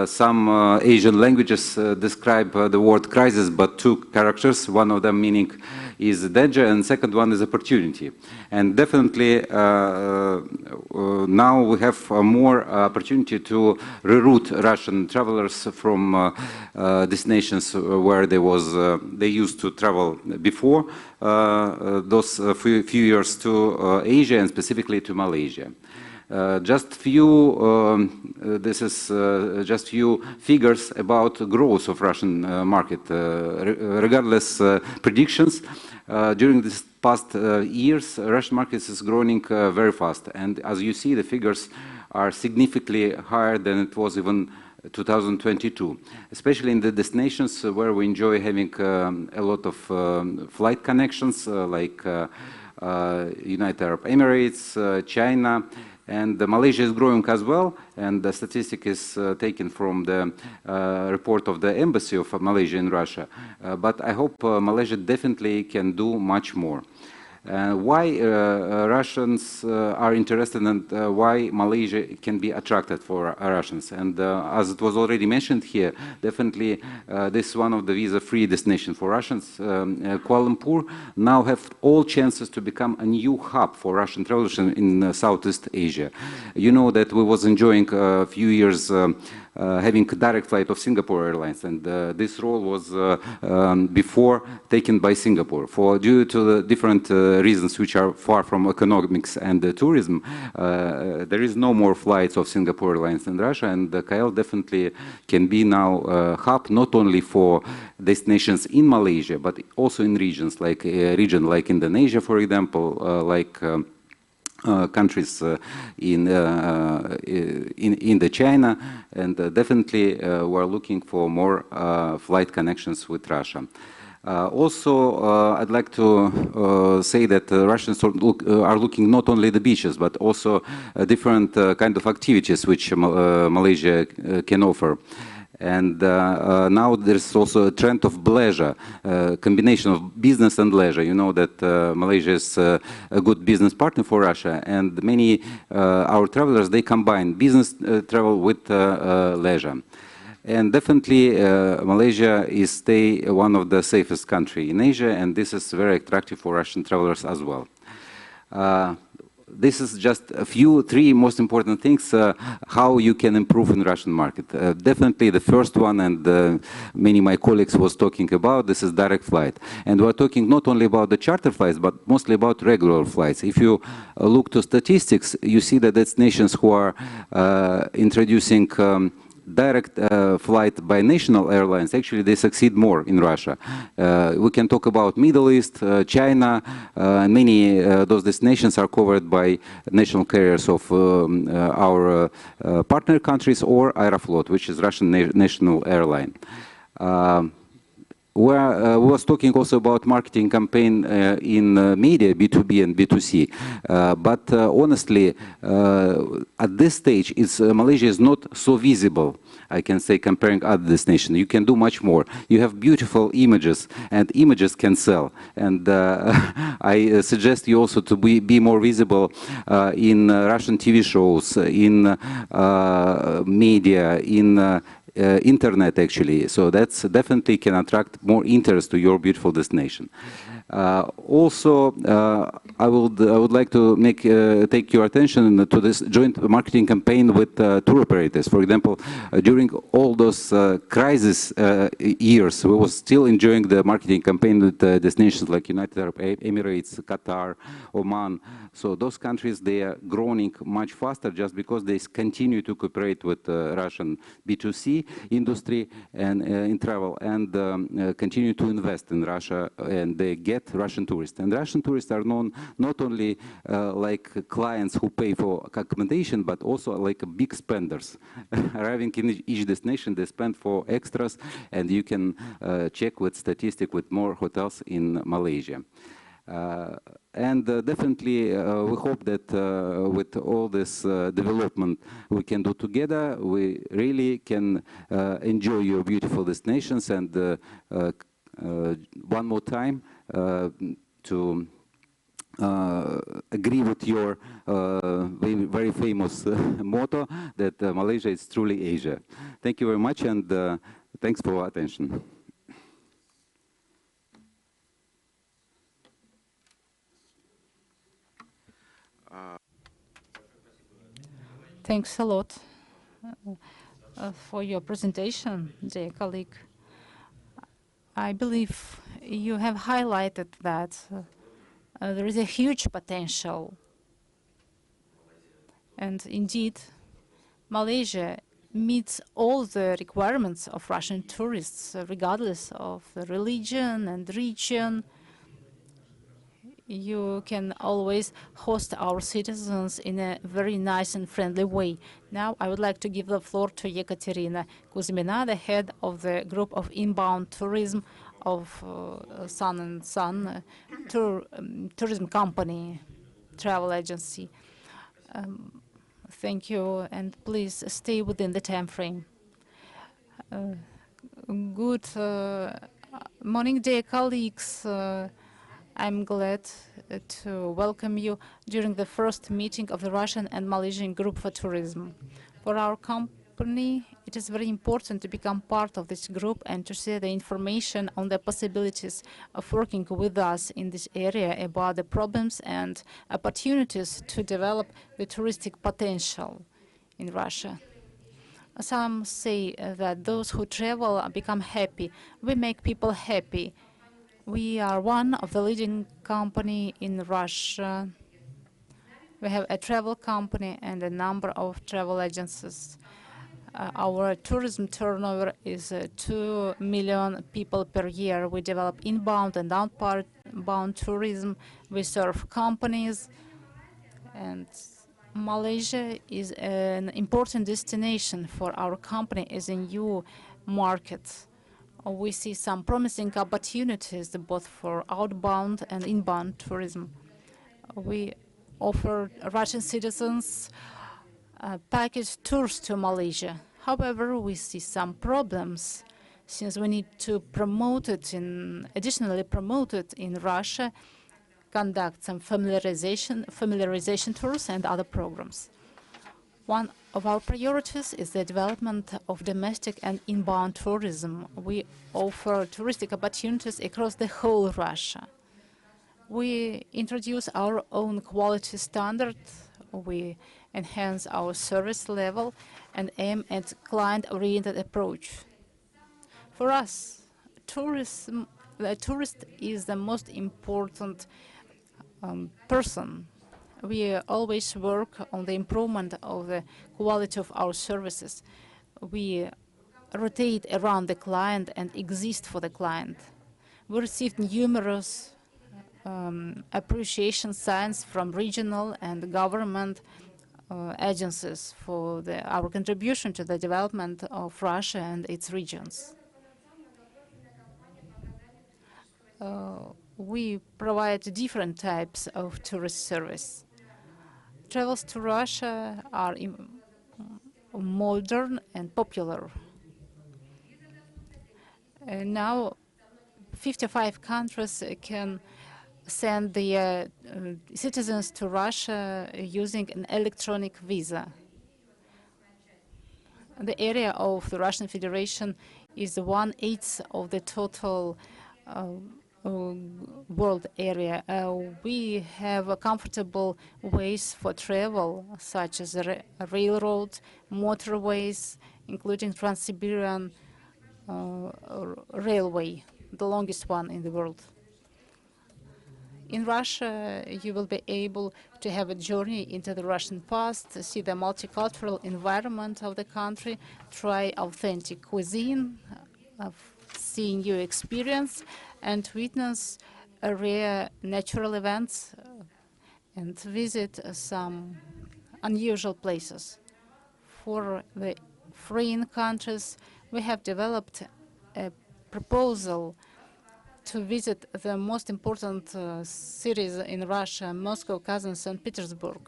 some Asian languages describe the word crisis, but two characters, one of them meaning is danger, and second one is opportunity. And definitely now we have more opportunity to reroute Russian travelers from destinations where they used to travel before those few years to Asia and specifically to Malaysia. Just few figures about growth of Russian market. Regardless predictions, during this past years, Russian market is growing very fast. And as you see, the figures are significantly higher than it was even 2022, especially in the destinations where we enjoy having a lot of flight connections, like United Arab Emirates, China. And Malaysia is growing as well, and the statistic is taken from the report of the Embassy of Malaysia in Russia. But I hope Malaysia definitely can do much more. Why Russians are interested and why Malaysia can be attracted for Russians. And as it was already mentioned here, definitely this is one of the visa-free destinations for Russians. Kuala Lumpur now have all chances to become a new hub for Russian travelers in Southeast Asia. You know that we was enjoying a few years having a direct flight of Singapore Airlines, and this role was before taken by Singapore. Due to the different reasons which are far from economics and tourism, there is no more flights of Singapore Airlines in Russia, and KL definitely can be now a hub not only for destinations in Malaysia, but also in regions like Indonesia, for example, like countries in the China, and definitely we're looking for more flight connections with Russia. Also, I'd like to say that Russians are looking not only the beaches, but also different kind of activities which Malaysia can offer. And now there's also a trend of leisure, combination of business and leisure. You know that Malaysia is a good business partner for Russia, and many our travelers, they combine business travel with leisure. And definitely Malaysia is one of the safest countries in Asia, and this is very attractive for Russian travelers as well. This is just three most important things how you can improve in Russian market. Definitely the first one, and many of my colleagues was talking about, this is direct flight. And we're talking not only about the charter flights, but mostly about regular flights. If you look to statistics, you see that destinations who are introducing direct flight by national airlines, actually they succeed more in Russia. We can talk about Middle East, China, and many those destinations are covered by national carriers of our partner countries or Aeroflot, which is Russian national airline. We was talking also about marketing campaign in media, B2B and B2C. But honestly, at this stage, Malaysia is not so visible, I can say, comparing other destinations. You can do much more. You have beautiful images, and images can sell. And I suggest you also to be more visible in Russian TV shows, in media, in internet actually, so that's definitely can attract more interest to your beautiful destination. Also, I would like to take your attention to this joint marketing campaign with tour operators. For example, during all those crisis years, we was still enjoying the marketing campaign with destinations like United Arab Emirates, Qatar, Oman. So those countries, they are growing much faster just because they continue to cooperate with Russian B2C industry and in travel, and continue to invest in Russia, and they get Russian tourists. And Russian tourists are known not only like clients who pay for accommodation, but also like big spenders. Arriving in each destination, they spend for extras, and you can check with statistic with more hotels in Malaysia. And definitely, we hope that with all this development we can do together, we really can enjoy your beautiful destinations. And one more time, to agree with your very famous motto that Malaysia is truly Asia. Thank you very much, and thanks for your attention. Thanks a lot for your presentation, dear colleague. I believe you have highlighted that there is a huge potential. And indeed, Malaysia meets all the requirements of Russian tourists, regardless of the religion and region. You can always host our citizens in a very nice and friendly way. Now, I would like to give the floor to Ekaterina Kuzmina, the head of the group of inbound tourism of Sun & Sun tourism company, travel agency. Thank you, and please stay within the time frame. Good morning, dear colleagues. I'm glad to welcome you during the first meeting of the Russian and Malaysian Group for Tourism. For our company, it is very important to become part of this group and to share the information on the possibilities of working with us in this area about the problems and opportunities to develop the touristic potential in Russia. Some say that those who travel become happy. We make people happy. We are one of the leading company in Russia. We have a travel company and a number of travel agencies. Our tourism turnover is 2 million people per year. We develop inbound and outbound tourism. We serve companies. And Malaysia is an important destination for our company as a new market. We see some promising opportunities both for outbound and inbound tourism. We offer Russian citizens package tours to Malaysia. However, we see some problems since we need to additionally promote it in Russia, conduct some familiarization tours and other programs. One of our priorities is the development of domestic and inbound tourism. We offer touristic opportunities across the whole Russia. We introduce our own quality standard. We enhance our service level and aim at client-oriented approach. For us, the tourist is the most important person. We always work on the improvement of the quality of our services. We rotate around the client and exist for the client. We received numerous appreciation signs from regional and government agencies for our contribution to the development of Russia and its regions. We provide different types of tourist service. Travels to Russia are modern and popular. Now, 55 countries can send their citizens to Russia using an electronic visa. The area of the Russian Federation is 1/8 of the total world area. We have comfortable ways for travel, such as railroads, motorways, including Trans-Siberian Railway, the longest one in the world. In Russia, you will be able to have a journey into the Russian past, see the multicultural environment of the country, try authentic cuisine, see new experience, and witness rare natural events and visit some unusual places. For the foreign countries, we have developed a proposal to visit the most important cities in Russia, Moscow, Kazan, St. Petersburg,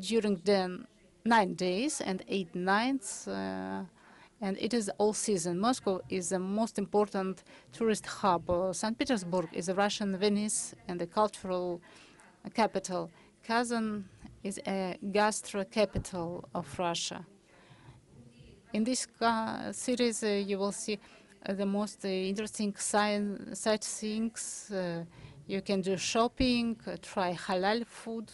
during the 9 days and 8 nights, and it is all season. Moscow is the most important tourist hub. St. Petersburg is a Russian Venice and a cultural capital. Kazan is a gastro capital of Russia. In these cities, you will see the most interesting sightseeings. You can do shopping, try halal food.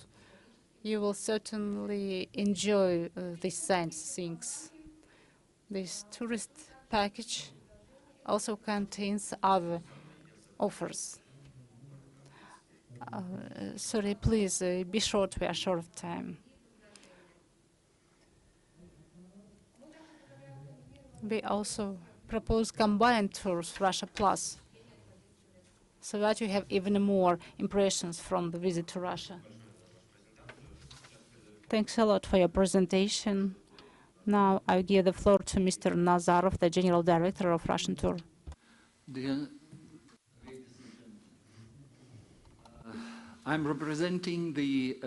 You will certainly enjoy these sightseeings. This tourist package also contains other offers. Sorry, please be short. We are short of time. We also propose combined tours, Russia Plus, so that you have even more impressions from the visit to Russia. Thanks a lot for your presentation. Now I give the floor to Mr. Nazarov, the General Director of Russian Tour. I'm representing the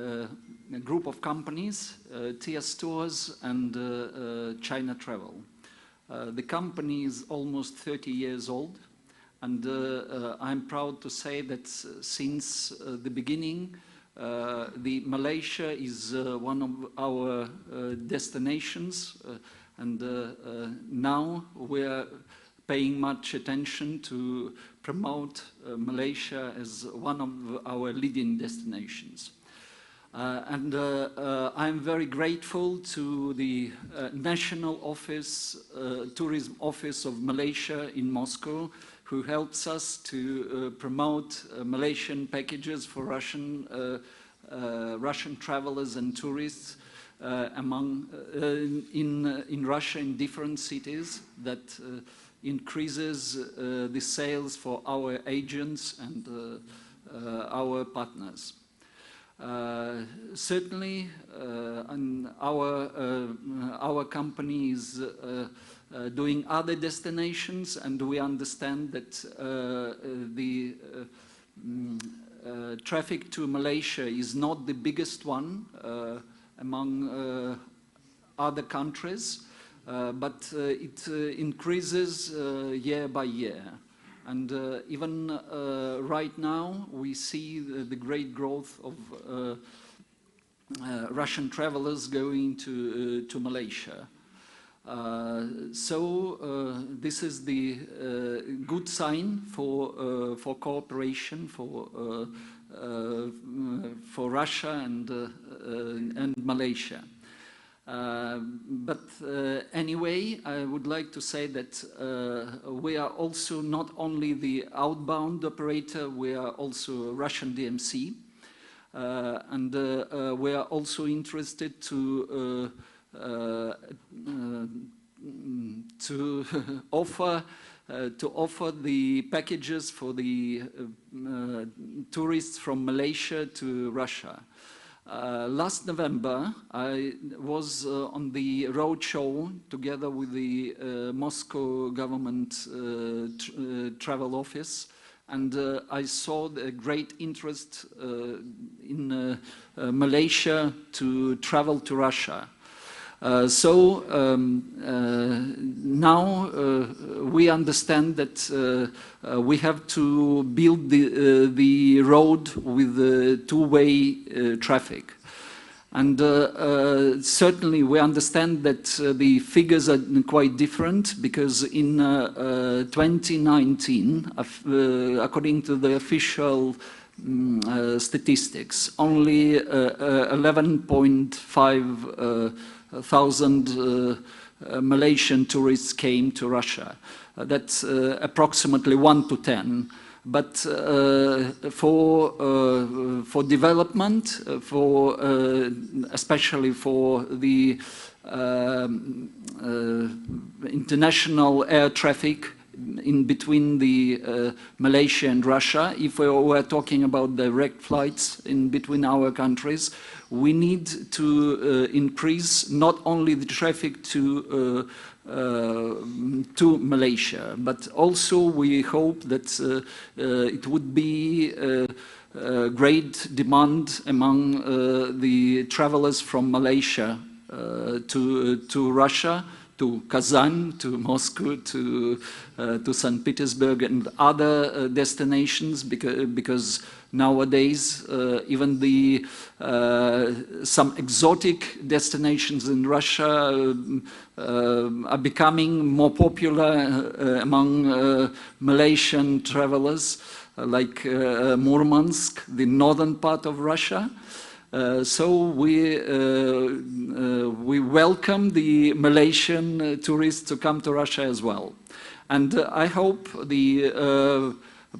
group of companies, TS Tours and China Travel. The company is almost 30 years old, and I'm proud to say that since the beginning, Malaysia is one of our destinations, and now we're paying much attention to promote Malaysia as one of our leading destinations. I'm very grateful to the National Office, Tourism Office of Malaysia in Moscow, who helps us to promote Malaysian packages for Russian travelers and tourists in Russia in different cities that increases the sales for our agents and our partners. Certainly, our company is doing other destinations, and we understand that the traffic to Malaysia is not the biggest one among other countries, but it increases year by year. And even right now, we see the great growth of Russian travelers going to Malaysia. This is the good sign for cooperation for Russia and Malaysia. But anyway, I would like to say that we are also not only the outbound operator, we are also Russian DMC, and we are also interested to offer the packages for the tourists from Malaysia to Russia. Last November, I was on the road show together with the Moscow government travel office, and I saw the great interest in Malaysia to travel to Russia. Now we understand that we have to build the road with two-way traffic. And certainly we understand that the figures are quite different, because in 2019, according to the official statistics, only 11.5 thousand Malaysian tourists came to Russia. That's approximately 1 to 10. But for development, especially for the international air traffic in between the Malaysia and Russia, if we were talking about direct flights in between our countries, we need to increase not only the traffic to to Malaysia. But also we hope that it would be great demand among the travelers from Malaysia to Russia, to Kazan, to Moscow, to St. Petersburg and other destinations, because nowadays even the some exotic destinations in Russia are becoming more popular among Malaysian travelers, like Murmansk, the northern part of Russia. So we welcome the Malaysian tourists to come to Russia as well. And I hope the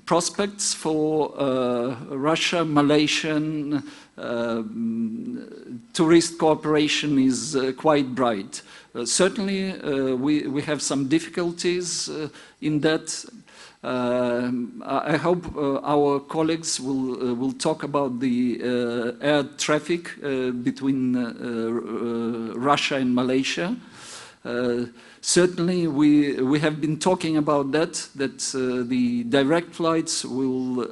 prospects for Russia-Malaysian tourist cooperation is quite bright. Certainly we have some difficulties in that. I hope our colleagues will talk about the air traffic between Russia and Malaysia. Certainly we have been talking about that the direct flights will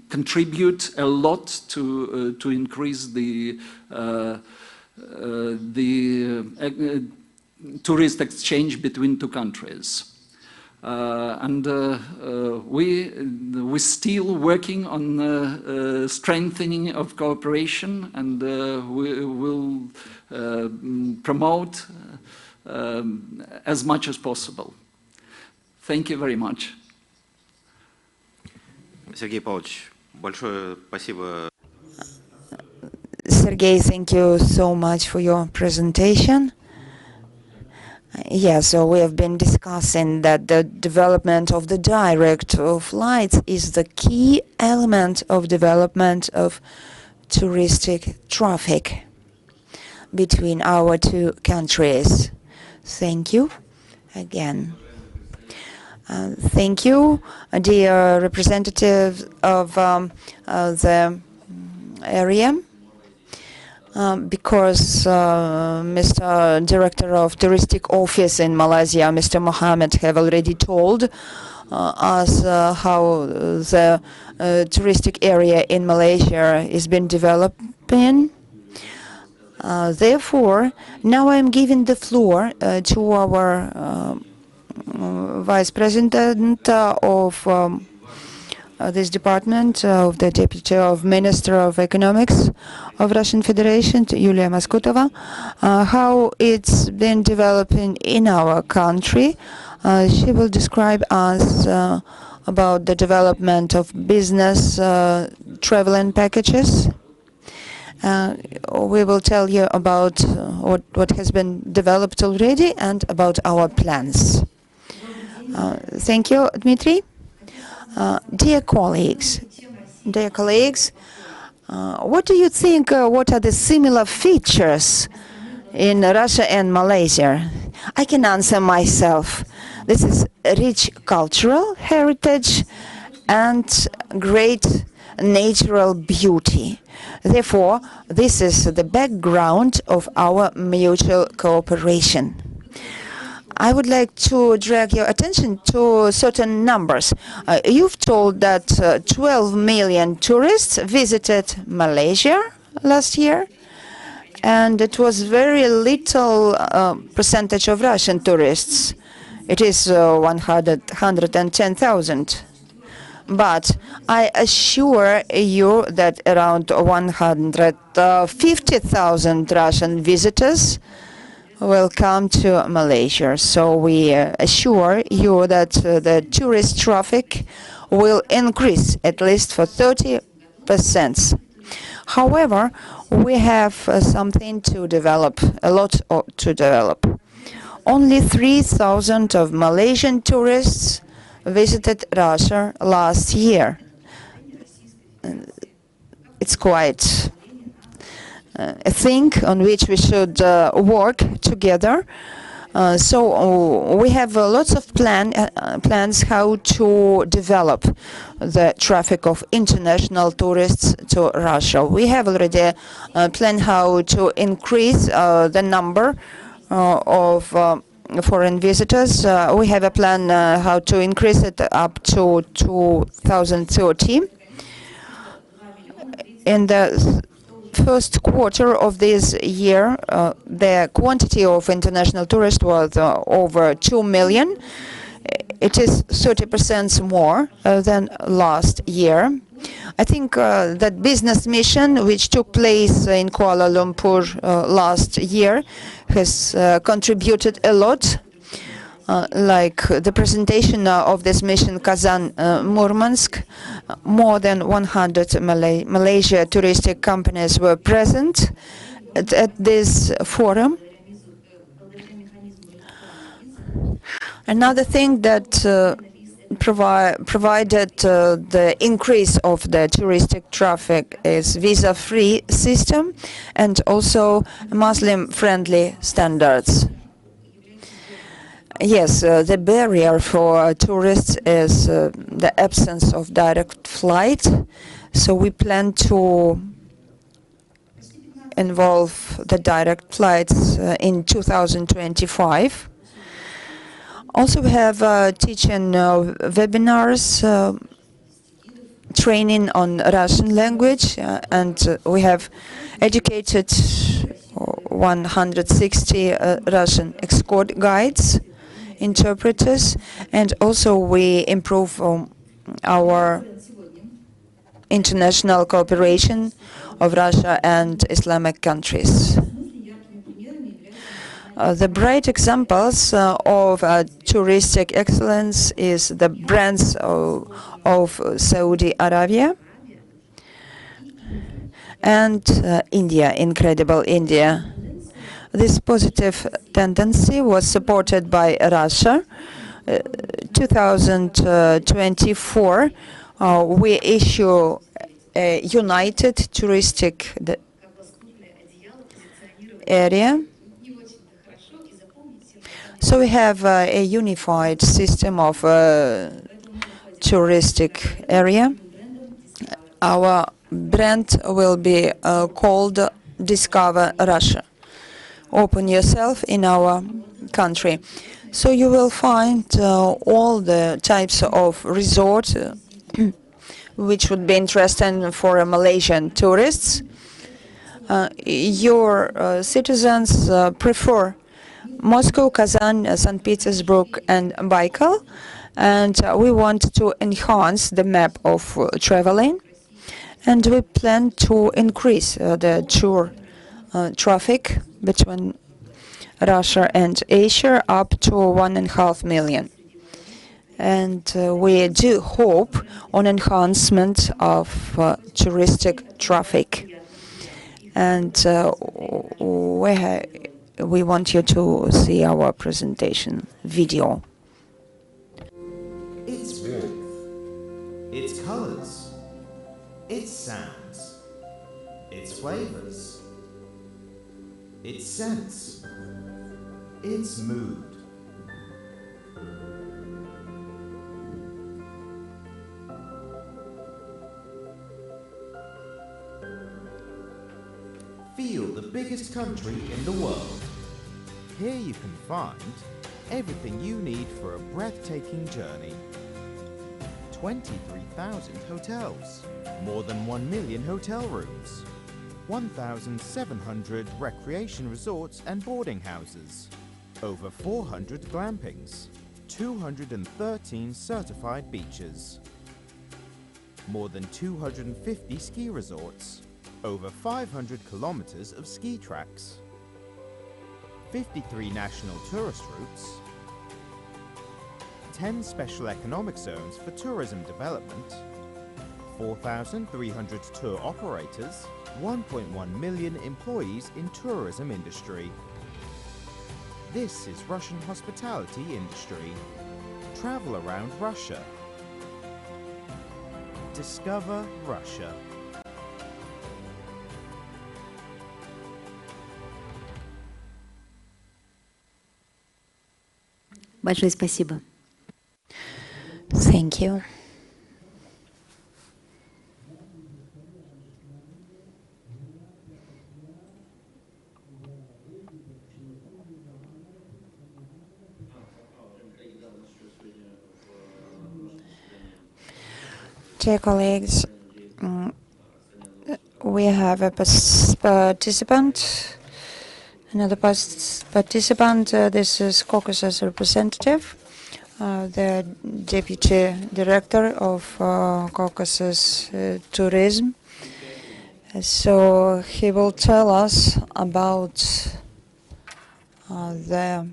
contribute a lot to increase the tourist exchange between two countries. We're still working on strengthening of cooperation, and we will promote as much as possible. Thank you very much. Сергей Павлович, большое спасибо. Sergey, thank you so much for your presentation. Yes, so we have been discussing that the development of the direct flights is the key element of development of touristic traffic between our two countries. Thank you again. Thank you, dear representative of the area. Because Mr. Director of Touristic Office in Malaysia, Mr. Mohammed, have already told us how the touristic area in Malaysia has been developing. Therefore, now I'm giving the floor to our Vice President of this department, of the Deputy of Minister of Economics of Russian Federation, Yulia Maskutova, how it's been developing in our country. She will describe us about the development of business traveling packages. We will tell you about what has been developed already and about our plans. Thank you, Dmitry. Dear colleagues, what do you think, what are the similar features in Russia and Malaysia? I can answer myself. This is rich cultural heritage and great natural beauty. Therefore, this is the background of our mutual cooperation. I would like to drag your attention to certain numbers. You've told that 12 million tourists visited Malaysia last year, and it was very little percentage of Russian tourists. It is 110,000. But I assure you that around 150,000 Russian visitors will come to Malaysia. So we assure you that the tourist traffic will increase at least for 30%. However, we have something to develop, a lot to develop. Only 3,000 of Malaysian tourists visited Russia last year. It's quite a thing on which we should work together. So we have lots of plans how to develop the traffic of international tourists to Russia. We have already planned how to increase the number of foreign visitors. We have a plan how to increase it up to 2030. In the first quarter of this year, the quantity of international tourists was over 2 million. It is 30% more than last year. I think that business mission, which took place in Kuala Lumpur last year, has contributed a lot. Like the presentation of this mission, Kazan, Murmansk, more than 100 Malaysia touristic companies were present at this forum. Another thing that provided the increase of the touristic traffic is visa-free system and also Muslim-friendly standards. Yes, the barrier for tourists is the absence of direct flight, so we plan to involve the direct flights in 2025. Also, we have teaching webinars, training on Russian language, and we have educated 160 Russian escort guides, interpreters, and also we improve our international cooperation of Russia and Islamic countries. The bright examples of touristic excellence is the brands of Saudi Arabia and India, incredible India. This positive tendency was supported by Russia. 2024, we issue a united touristic area. So we have a unified system of touristic area. Our brand will be called Discover Russia. Open yourself in our country. So you will find all the types of resorts which would be interesting for Malaysian tourists. Your citizens prefer Moscow, Kazan, St. Petersburg, and Baikal, and we want to enhance the map of traveling, and we plan to increase the tour traffic between Russia and Asia up to 1.5 million. And we do hope on enhancement of touristic traffic. And we want you to see our presentation video. Its warmth, its colors, its sounds, its flavors, its scents, its mood. Feel the biggest country in the world. Here you can find everything you need for a breathtaking journey. 23,000 hotels, more than 1 million hotel rooms, 1,700 recreation resorts and boarding houses, over 400 glampings, 213 certified beaches, more than 250 ski resorts, over 500 kilometers of ski tracks, 53 national tourist routes, 10 special economic zones for tourism development, 4,300 tour operators, 1.1 million employees in tourism industry. This is Russian hospitality industry. Travel around Russia. Discover Russia. Большое спасибо. Thank you. Dear colleagues, we have a participant, another participant. This is Caucasus representative, the deputy director of Caucasus Tourism. So he will tell us about the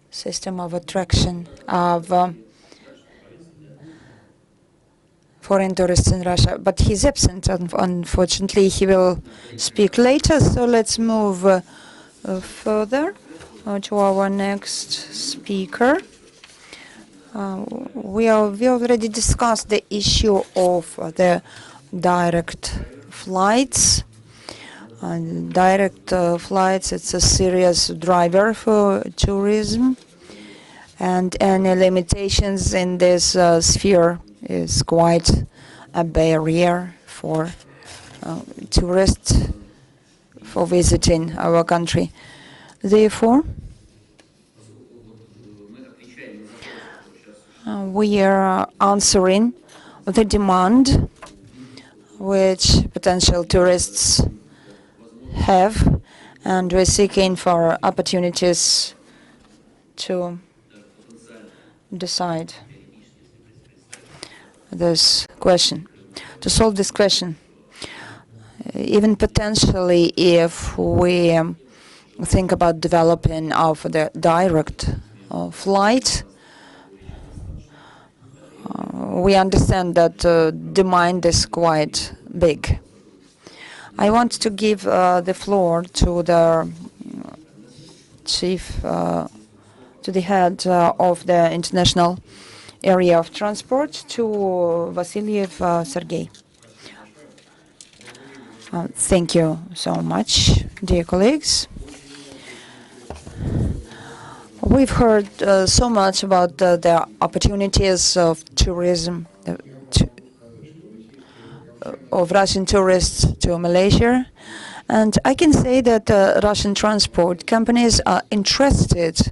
system of attraction of foreign tourists in Russia, but he's absent, unfortunately. He will speak later, so let's move further to our next speaker. We already discussed the issue of the direct flights. Direct flights, it's a serious driver for tourism, and any limitations in this sphere is quite a barrier for tourists for visiting our country. Therefore, we are answering the demand which potential tourists have, and we're seeking for opportunities to decide this question, to solve this question. Even potentially, if we think about developing of the direct flight, we understand that demand is quite big. I want to give the floor to the chief, to the head of the international area of transport, to Vasilyev Sergei. Thank you so much, dear colleagues. We've heard so much about the opportunities of tourism, of Russian tourists to Malaysia. And I can say that Russian transport companies are interested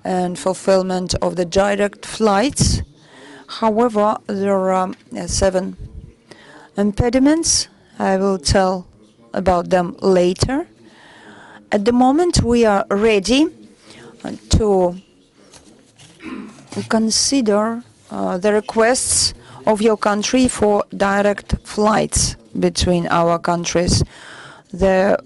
in fulfillment of the direct flights. However, there are 7 impediments. I will tell about them later. At the moment, we are ready to consider the requests of your country for direct flights between our countries. The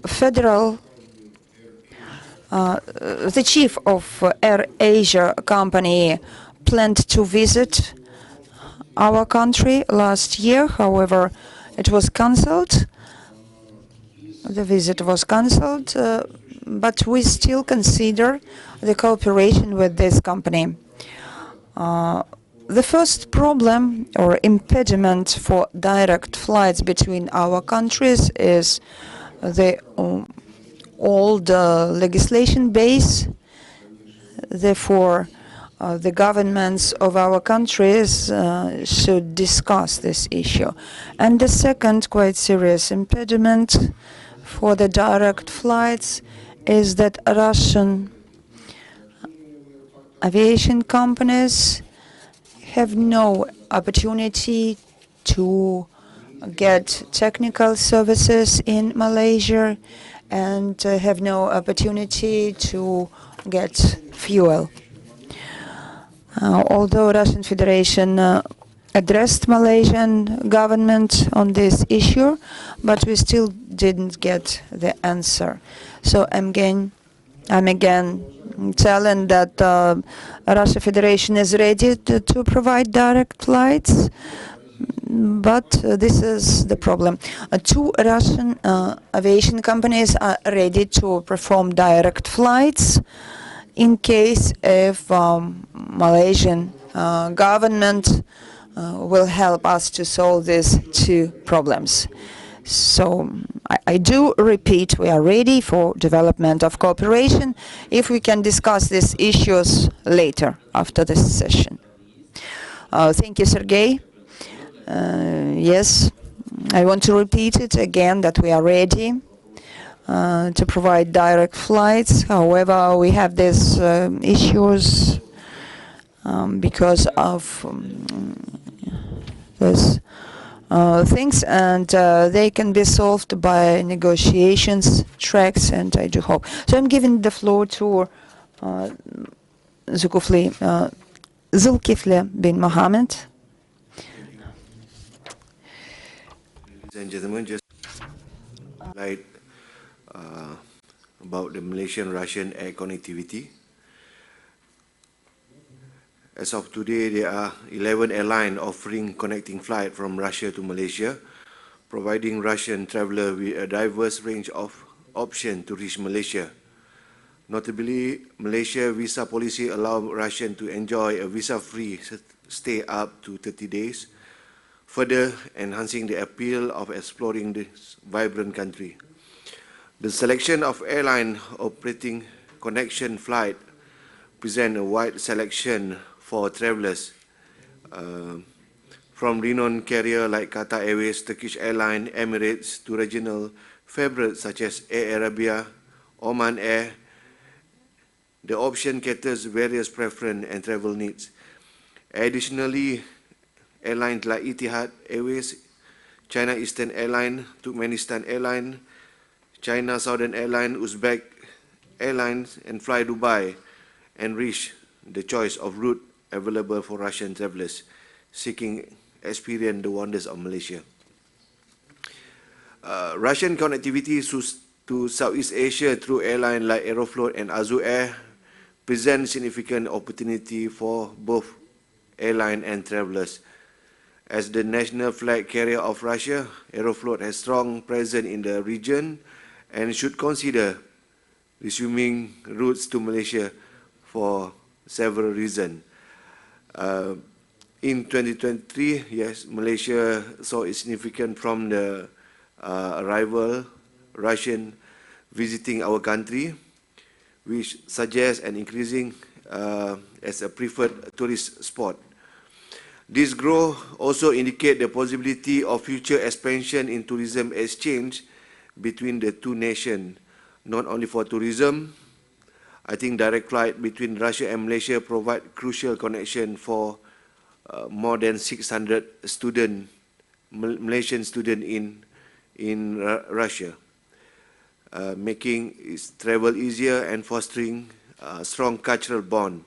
chief of Air Asia company planned to visit our country last year. However, it was cancelled. The visit was cancelled, but we still consider the cooperation with this company. The first problem or impediment for direct flights between our countries is the old legislation base. Therefore, the governments of our countries should discuss this issue. And the second quite serious impediment for the direct flights is that Russian aviation companies have no opportunity to get technical services in Malaysia and have no opportunity to get fuel. Although Russian Federation addressed Malaysian government on this issue, but we still didn't get the answer. So I'm again telling that Russian Federation is ready to provide direct flights, but this is the problem. 2 Russian aviation companies are ready to perform direct flights in case if Malaysian government will help us to solve these 2 problems. So I do repeat, we are ready for development of cooperation if we can discuss these issues later after this session. Thank you, Sergei. Yes, I want to repeat it again that we are ready to provide direct flights. However, we have these issues because of these things, and they can be solved by negotiations tracks, and I do hope. So I'm giving the floor to Zulkifli bin Mohammed. Ladies and gentlemen, just like about the Malaysian-Russian air connectivity. As of today, there are 11 airlines offering connecting flight from Russia to Malaysia, providing Russian travelers with a diverse range of options to reach Malaysia. Notably, Malaysia visa policy allows Russians to enjoy a visa-free stay up to 30 days, further enhancing the appeal of exploring this vibrant country. The selection of airline operating connection flight present a wide selection for travelers, from renowned carriers like Qatar Airways, Turkish Airlines, Emirates, to regional favorites such as Air Arabia, Oman Air. The option caters various preference and travel needs. Additionally, airlines like Etihad Airways, China Eastern Airlines, Turkmenistan Airlines, China Southern Airlines, Uzbek Airlines, and Fly Dubai enrich the choice of route available for Russian travelers seeking experience the wonders of Malaysia. Russian connectivity to Southeast Asia through airlines like Aeroflot and Azur Air present significant opportunity for both airline and travelers. As the national flag carrier of Russia, Aeroflot has strong presence in the region and should consider resuming routes to Malaysia for several reasons. In 2023, yes, Malaysia saw a significant from the arrival Russian visiting our country, which suggests an increasing as a preferred tourist spot. This growth also indicates the possibility of future expansion in tourism exchange between the two nations, not only for tourism. I think direct flight between Russia and Malaysia provide crucial connection for more than 600 Malaysian students in Russia, making its travel easier and fostering a strong cultural bond.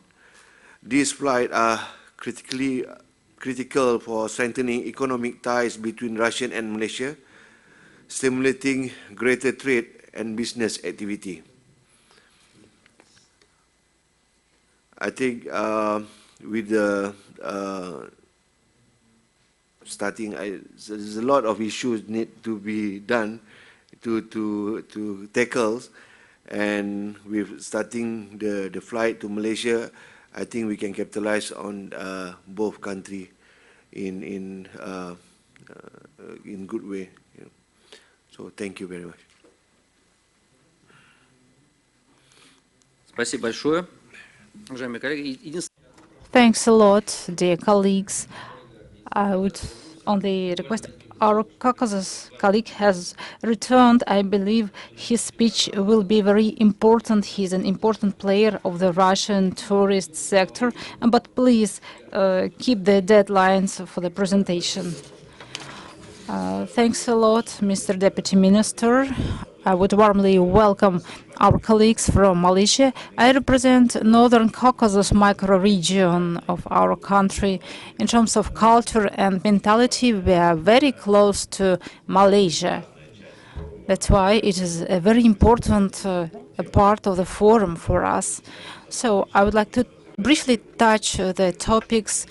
These flights are critical for strengthening economic ties between Russia and Malaysia, stimulating greater trade and business activity. I think with the there's a lot of issues need to be done to tackle, and with starting the flight to Malaysia, I think we can capitalize on both countries in good way. Yeah. So thank you very much. Спасибо большое. Thanks a lot, dear colleagues. I would only request our Caucasus colleague has returned. I believe his speech will be very important. He's an important player of the Russian tourist sector. But please keep the deadlines for the presentation. Thanks a lot, Mr. Deputy Minister. I would warmly welcome our colleagues from Malaysia. I represent Northern Caucasus micro-region of our country. In terms of culture and mentality, we are very close to Malaysia. That's why it is a very important a part of the forum for us. So I would like to briefly touch the topics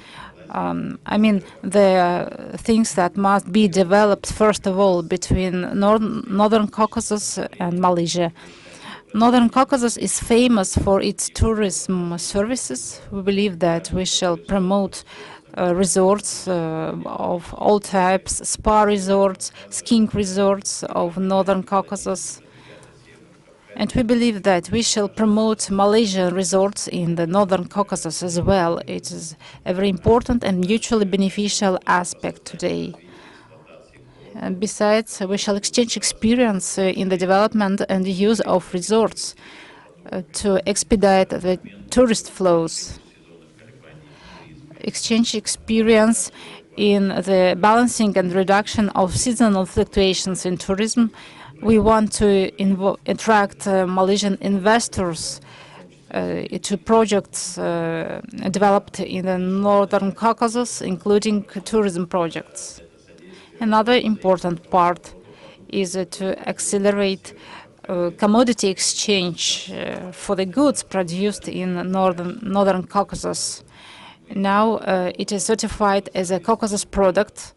I mean, the things that must be developed, first of all, between Northern Caucasus and Malaysia. Northern Caucasus is famous for its tourism services. We believe that we shall promote resorts of all types, spa resorts, skiing resorts of Northern Caucasus. And we believe that we shall promote Malaysian resorts in the Northern Caucasus as well. It is a very important and mutually beneficial aspect today. And besides, we shall exchange experience in the development and use of resorts to expedite the tourist flows. Exchange experience in the balancing and reduction of seasonal fluctuations in tourism. We want to attract Malaysian investors to projects developed in the Northern Caucasus, including tourism projects. Another important part is to accelerate commodity exchange for the goods produced in Northern Caucasus. Now it is certified as a Caucasus product.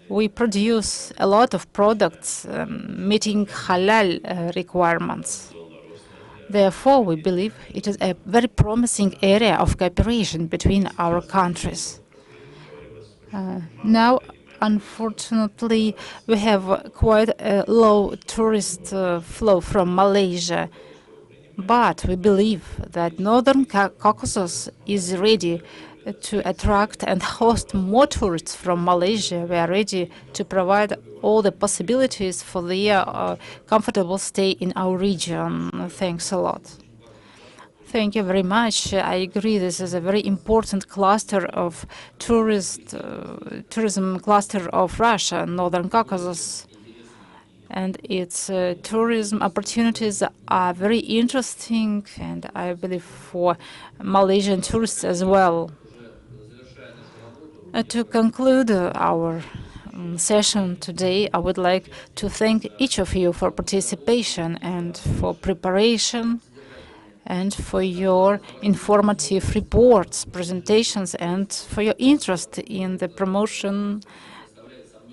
We produce a lot of products meeting halal requirements. Therefore, we believe it is a very promising area of cooperation between our countries. Now, unfortunately, we have quite a low tourist flow from Malaysia, but we believe that Northern Caucasus is ready to attract and host more tourists from Malaysia. We are ready to provide all the possibilities for their comfortable stay in our region. Thanks a lot. Thank you very much. I agree this is a very important cluster of tourism cluster of Russia, Northern Caucasus. And its tourism opportunities are very interesting, and I believe for Malaysian tourists as well. To conclude our session today, I would like to thank each of you for participation and for preparation and for your informative reports, presentations, and for your interest in the promotion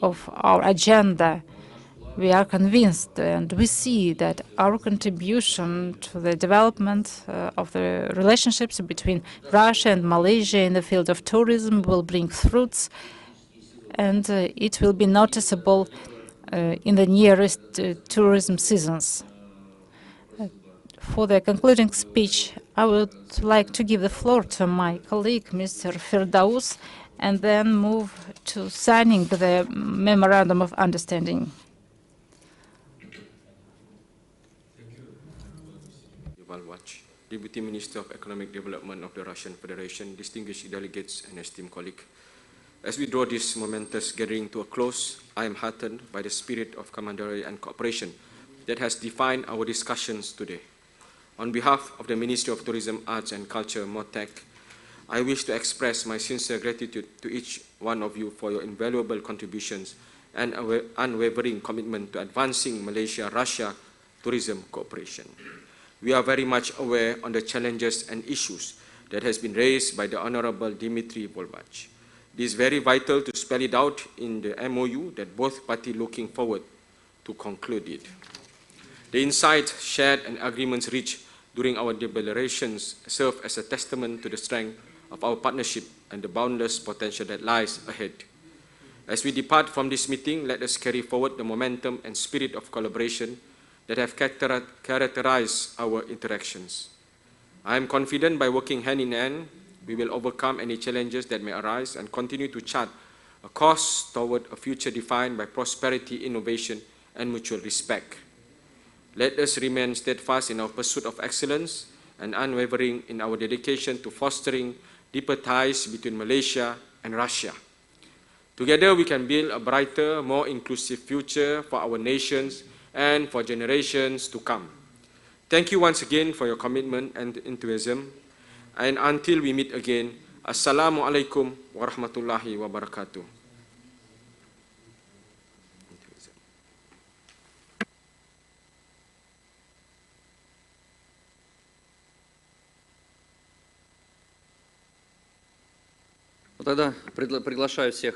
of our agenda. We are convinced and we see that our contribution to the development of the relationships between Russia and Malaysia in the field of tourism will bring fruits, and it will be noticeable in the nearest tourism seasons. For the concluding speech, I would like to give the floor to my colleague, Mr. Firdaus, and then move to signing the Memorandum of Understanding. Deputy Minister of Economic Development of the Russian Federation, distinguished delegates and esteemed colleagues. As we draw this momentous gathering to a close, I am heartened by the spirit of camaraderie and cooperation that has defined our discussions today. On behalf of the Ministry of Tourism, Arts and Culture, MOTEC, I wish to express my sincere gratitude to each one of you for your invaluable contributions and unwavering commitment to advancing Malaysia-Russia tourism cooperation. We are very much aware of the challenges and issues that has been raised by the Honorable Dmitry Volvach. It is very vital to spell it out in the MOU that both parties looking forward to conclude it. The insights shared and agreements reached during our deliberations serve as a testament to the strength of our partnership and the boundless potential that lies ahead. As we depart from this meeting, let us carry forward the momentum and spirit of collaboration that have characterized our interactions. I am confident by working hand in hand, we will overcome any challenges that may arise and continue to chart a course toward a future defined by prosperity, innovation, and mutual respect. Let us remain steadfast in our pursuit of excellence and unwavering in our dedication to fostering deeper ties between Malaysia and Russia. Together, we can build a brighter, more inclusive future for our nations and for generations to come. Thank you once again for your commitment and enthusiasm. And until we meet again, Assalamu alaikum wa rahmatullahi wa barakatuh. Тогда приглашаю всех.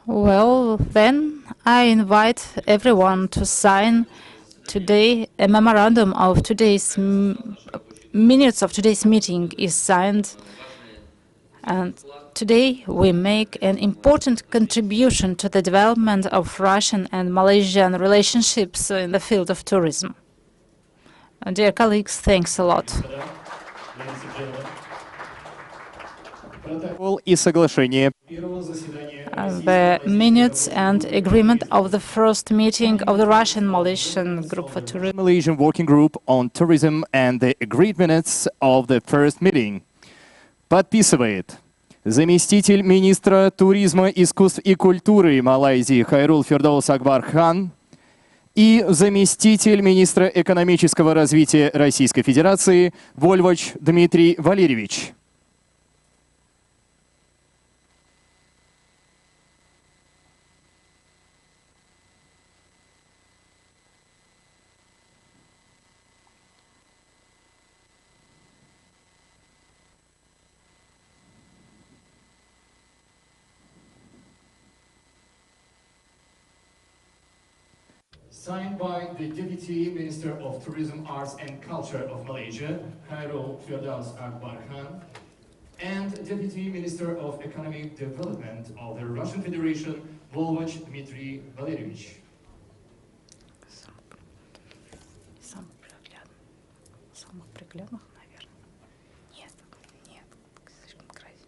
Well, then I invite everyone to sign today. A memorandum of today's minutes of today's meeting is signed. And today we make an important contribution to the development of Russian and Malaysian relationships in the field of tourism. Dear colleagues, thanks a lot. The minutes and agreement of the first meeting of the Russian-Malaysian Group for Tourism. Malaysian Working Group on Tourism and the agreed minutes of the first meeting. Подписывает заместитель министра туризма, искусств и культуры Малайзии Хайрул Фирдаус Акбархан и заместитель министра экономического развития Российской Федерации Вольвач Дмитрий Валерьевич. Signed by the Deputy Minister of Tourism, Arts and Culture of Malaysia, Khairul Firdaus Akbar Khan, and Deputy Minister of Economic Development of the Russian Federation, Volvach Dmitry Valeryevich. Самых приглядных, наверное. Нет, слишком красиво.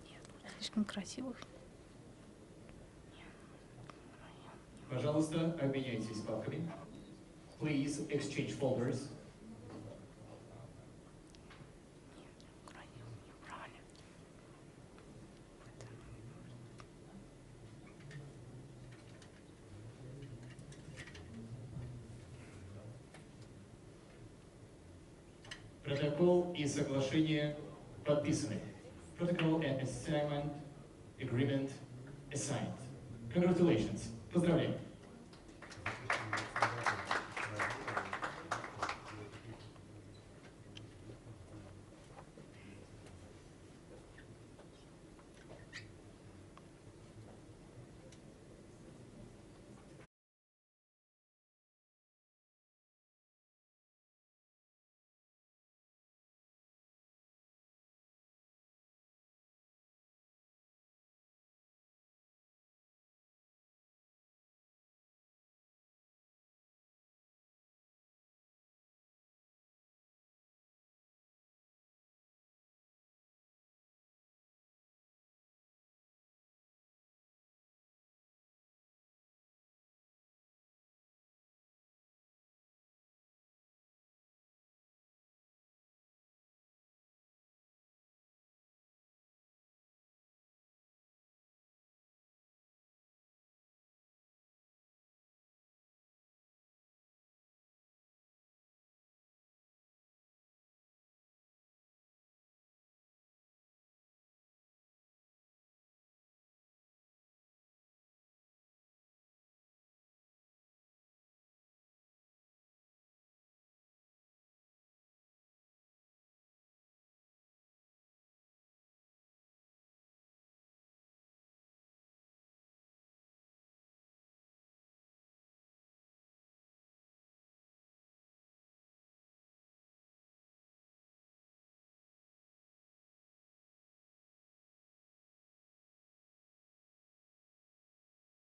Нет, слишком красивых. Пожалуйста, обменяйтесь папками. Please exchange folders. Протокол и соглашение подписаны. Protocol and assignment agreement assigned. Congratulations. Поздравляем.